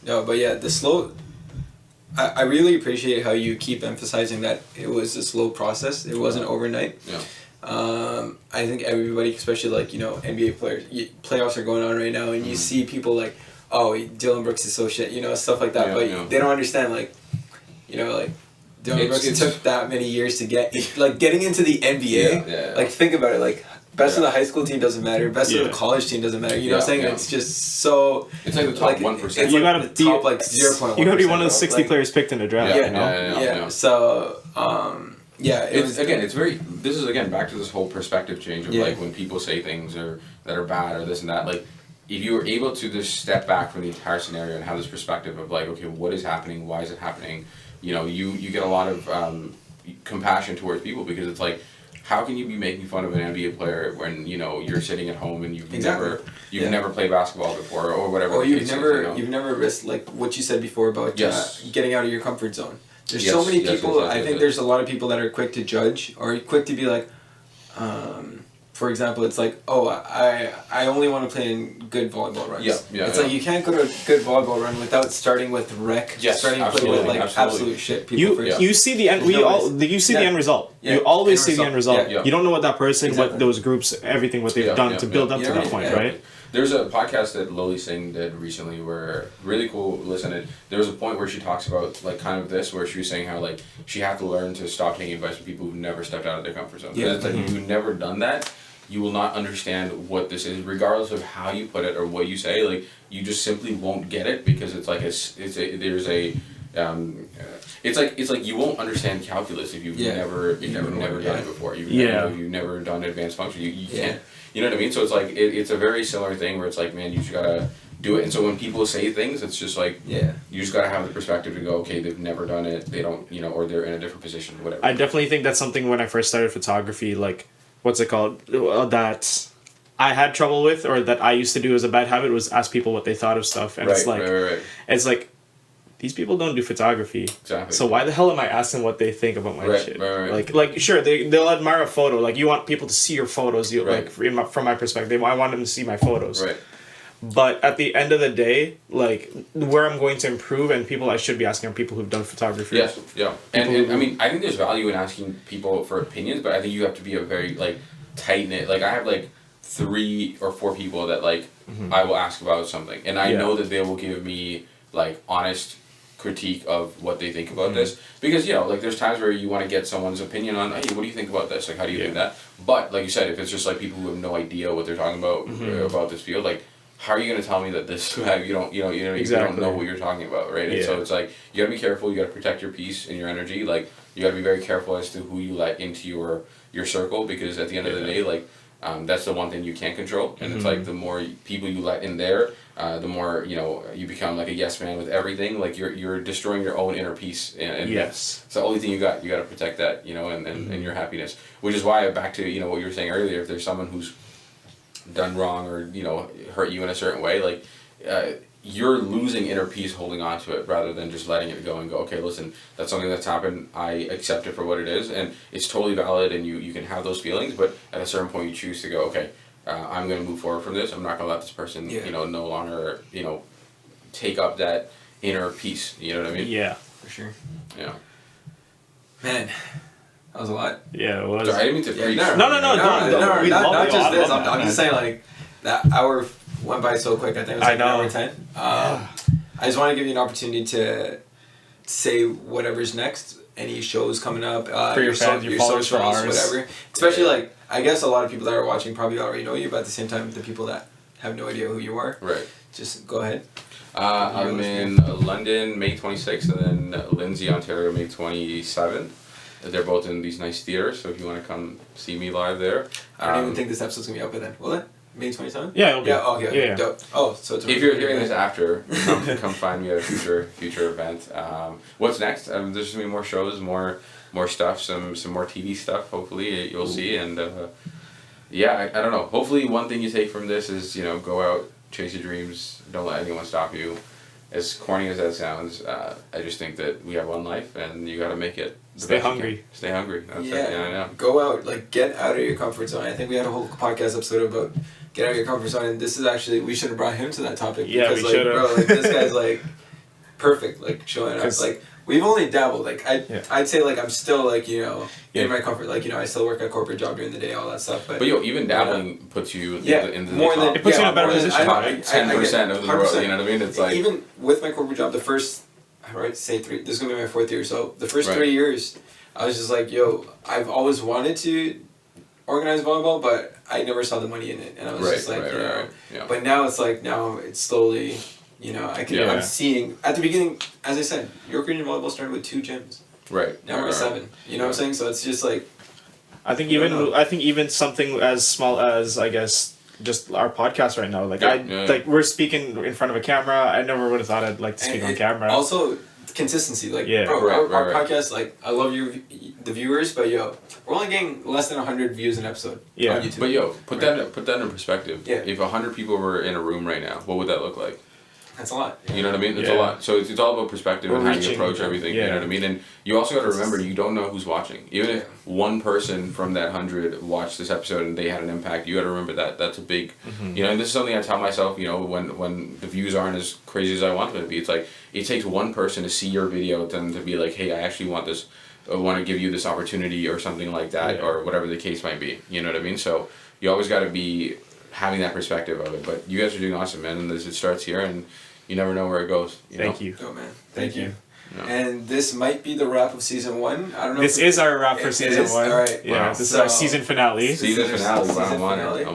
No, but yeah, the slow... I really appreciate how you keep emphasizing that it was a slow process. It wasn't overnight. Yeah. I think everybody, especially like, NBA players, playoffs are going on right now, and you see people like, oh, Dylan Brooks is so shit, stuff like that. But they don't understand, like, Dylan Brooks took that many years to getting into the NBA. Yeah. Like, think about it, like, best of the high school team doesn't matter. Best of the college team doesn't matter. You know what I'm saying? It's just so... It's like the top 1%. It's you gotta the top, 0.1%. You gotta be one of the 60 players picked in the draft. Yeah. So, it's very... This is, again, back to this whole perspective change of, like, when people say things that are bad or this and that, like, if you were able to just step back from the entire scenario and have this perspective of, like, okay, what is happening? Why is it happening? You get a lot of compassion towards people, because it's like, how can you be making fun of an NBA player when you're sitting at home and you've never played basketball before or whatever? Or you've never risked, like what you said before about getting out of your comfort zone. There's so many people. I think there's a lot of people that are quick to judge or quick to be like, for example, it's like, oh, I only want to play in good volleyball runs. It's like you can't go to a good volleyball run without starting with starting to play with like absolute shit. You see the end. The end result. You always see the end result. You don't know what that person, what those groups, everything, what they've done to build up to that point, right? There's a podcast that Loli Singh did recently where really cool. Listen, there was a point where she talks about like kind of this, where she was saying how like she had to learn to stop taking advice from people who've never stepped out of their comfort zone. It's like if you've never done that, you will not understand what this is, regardless of how you put it or what you say. Like you just simply won't get it, because it's like it's like you won't understand calculus if you've never done it before. You've never done advanced function. You can't. You know what I mean? So it's like it's a very similar thing where it's like, man, you just gotta do it. And so when people say things, it's just like you just gotta have the perspective to go, okay, they've never done it. They don't, or they're in a different position, whatever. I definitely think that's something when I first started photography, like what's it called, that I had trouble with, or that I used to do as a bad habit, was ask people what they thought of stuff. And it's like these people don't do photography. Exactly. So why the hell am I asking what they think about my shit? Like sure, they'll admire a photo. Like you want people to see your photos. Like from my perspective, I want them to see my photos. Right. But at the end of the day, like where I'm going to improve, and people I should be asking are people who've done photography. Yeah. And I mean, I think there's value in asking people for opinions, but I think you have to be a very like tight knit. Like I have like 3 or 4 people that like I will ask about something, and I know that they will give me like honest critique of what they think about this, because like there's times where you want to get someone's opinion on, hey, what do you think about this, like how do you think that, but like you said, if it's just like people who have no idea what they're talking about this field, like how are you going to tell me that this you don't you don't know what you're talking about, right? And so it's like you got to be careful, you got to protect your peace and your energy, like you got to be very careful as to who you let into your circle, because at the end of the day, like that's the one thing you can't control, and it's like the more people you let in there, the more you become like a yes man with everything. Like you're destroying your own inner peace, and it's the only thing you got. You got to protect that, and your happiness. Which is why, back to what you were saying earlier, if there's someone who's done wrong or hurt you in a certain way, like you're losing inner peace holding on to it, rather than just letting it go and go, okay, listen, that's something that's happened, I accept it for what it is, and it's totally valid, and you can have those feelings, but at a certain point you choose to go, okay, I'm going to move forward from this. I'm not going to let this person, no longer, take up that inner peace. You know what I mean? Yeah. For sure. Yeah. Man, that was a lot. Yeah, it was. Sorry, I didn't mean to preach. No, not just this. I'm just saying, like, that hour went by so quick. I think it was like an hour 10. I just want to give you an opportunity to say whatever's next. Any shows coming up. For your fans, your followers, for ours. Whatever. Especially, like, I guess a lot of people that are watching probably already know you, but at the same time, the people that have no idea who you are. Right. Just go ahead. I'm in London, May 26th, and then Lindsay, Ontario, May 27th. They're both in these nice theaters, so if you want to come see me live there. I don't even think this episode's going to be up by then. Will it? May 27th? Yeah, it'll be. Yeah, okay. Yeah. Dope. Oh, so it's if you're hearing this after, come find me at a future event. What's next? There's going to be more shows, more stuff, some more TV stuff, hopefully, you'll see. And I don't know. Hopefully one thing you take from this is, go out, chase your dreams, don't let anyone stop you. As corny as that sounds, I just think that we have one life and you got to make it. Stay hungry. Stay hungry. That's it. Yeah, I know. Go out, get out of your comfort zone. I think we had a whole podcast episode about get out of your comfort zone, and this is actually, we should have brought him to that topic. Yeah, because, we should have. Bro, this guy's, perfect, showing up. We've only dabbled. I'd say, I'm still, in my comfort. I still work a corporate job during the day, all that stuff. But even dabbling puts you in the more top. Than, it puts you in a better position. 10% of the world, you know what I mean? It's even with my corporate job, the first, this is going to be my 4th year, so the first 3 years, I was just I've always wanted to organize volleyball, but I never saw the money in it. And I was Yeah. But now it's slowly... I'm seeing at the beginning, as I said, York Region Volleyball started with 2 gyms. Right. Now we're at 7. You know what I'm saying? So it's just I think even something as small as, I guess, just our podcast right now. We're speaking in front of a camera. I never would have thought I'd like to speak on camera. Also, consistency. Our podcast. I love the viewers, but we're only getting less than 100 views an episode on YouTube. But put that in perspective. Yeah. If 100 people were in a room right now, what would that look like? That's a lot. You know what I mean? It's a lot. So it's all about perspective and how you approach everything. Yeah. You know what I mean? And you also got to remember, you don't know who's watching. Even if one person from that 100 watched this episode and they had an impact, you got to remember that. That's a big, and this is something I tell myself, when the views aren't as crazy as I want them to be. It's it takes one person to see your video then to be like, hey, I actually want this, I want to give you this opportunity or something like that, or whatever the case might be. You know what I mean? So you always got to be having that perspective of it. But you guys are doing awesome, man. And it starts here, and you never know where it goes. Thank you. Oh, man. Thank you. No. And this might be the wrap of season 1. I don't know. This is our wrap for season 1. All right. Yeah. Wow. This is our season finale. Season finale. I'm on it.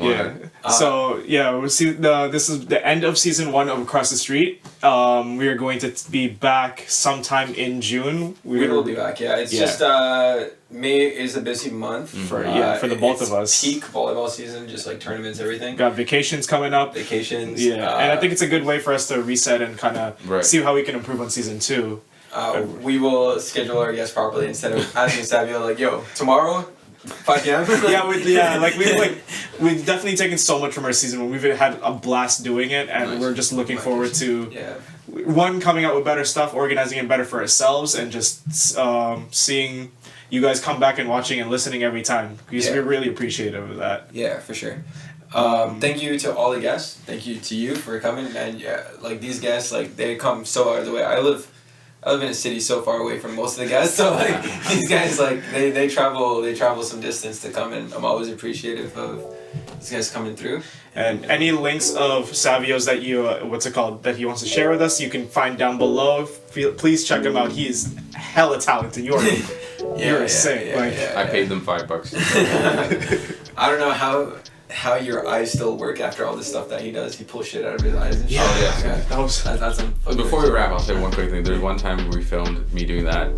We'll see. This is the end of season 1 of Across the Street. We are going to be back sometime in June. We will be back. Yeah. It's just May is a busy month for the both of us. Peak volleyball season, just tournaments, everything. Got vacations coming up. Yeah. And I think it's a good way for us to reset and kind of see how we can improve on season 2. We will schedule our guests properly instead of asking Savio tomorrow, 5 p.m. we've definitely taken so much from our season 1. We've had a blast doing it, and we're just looking forward to one, coming out with better stuff, organizing it better for ourselves, and just seeing you guys come back and watching and listening every time, because we're really appreciative of that. Yeah, for sure. Thank you to all the guests. Thank you to you for coming. And these guests, they come so out of the way. I live in a city so far away from most of the guests, so these guys they travel some distance to come, and I'm always appreciative of these guys coming through. And any links of Savio's that you that he wants to share with us, you can find down below. Please check him out. He is hella talented. You're insane. I paid them $5. I don't know how your eyes still work after all the stuff that he does. He pulls shit out of his eyes and shit. That's some before we wrap, I'll say one quick thing. There's one time we filmed me doing that,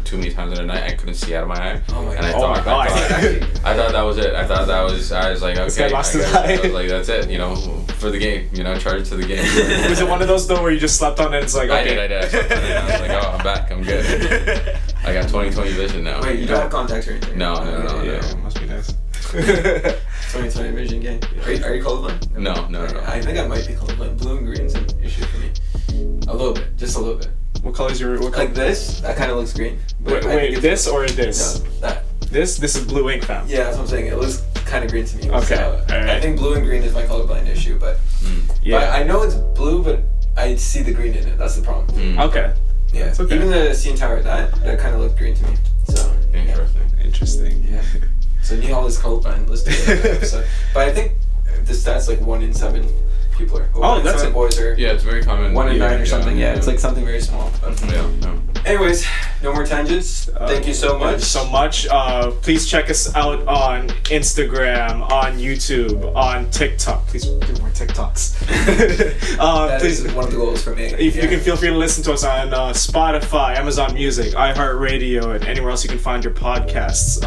too many times in a night. I couldn't see out of my eye. Oh my god. And I thought that was it. I was like, okay. This guy lost his eye. I was like, that's it, for the game, charge it to the game. Was it one of those though where you just slept on it and it's like, okay. I did. I was like, oh, I'm back. I'm good. I got 20/20 vision now. Wait, you don't have contacts or anything? No. Must be nice. 20/20 vision game. Are you colorblind? No. I think I might be colorblind. Blue and green's an issue for me. A little bit, just a little bit. What color is your? Like this? That kind of looks green. Wait, this or this? No, that. This is blue ink, fam. Yeah, that's what I'm saying. It looks kind of green to me. Okay. So right. I think blue and green is my colorblind issue, but I know it's blue, but I see the green in it. That's the problem. Okay. Yeah. It's okay. Even the CN Tower, that kind of looked green to me. So interesting. Yeah. So Nihaal is colorblind. Let's do that episode. But I think the stats 1 in 7 people are. That's 7 boys are. Yeah, it's very common. 1 in 9 or something. Yeah, it's something very small. But, yeah. Anyways, No more tangents. Thank you so much. Please check us out on Instagram, on YouTube, on TikTok. Please do more TikToks. Please, is one of the goals for me. If you can feel free to listen to us on Spotify, Amazon Music, iHeartRadio, and anywhere else you can find your podcasts.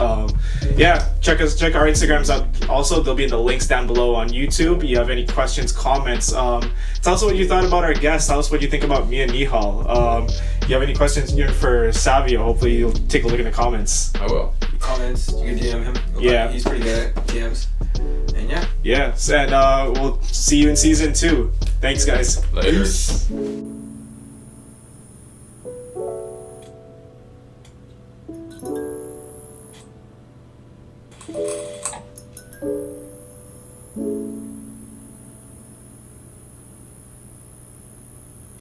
Check our Instagrams out. Also, they'll be in the links down below on YouTube. If you have any questions, comments, tell us what you thought about our guests. Tell us what you think about me and Nihaal. If you have any questions for Savio, hopefully you'll take a look in the comments. I will. Comments, you can DM him. Yeah. He's pretty good at DMs. And yeah. And we'll see you in season 2. Thanks, guys. Later. Peace.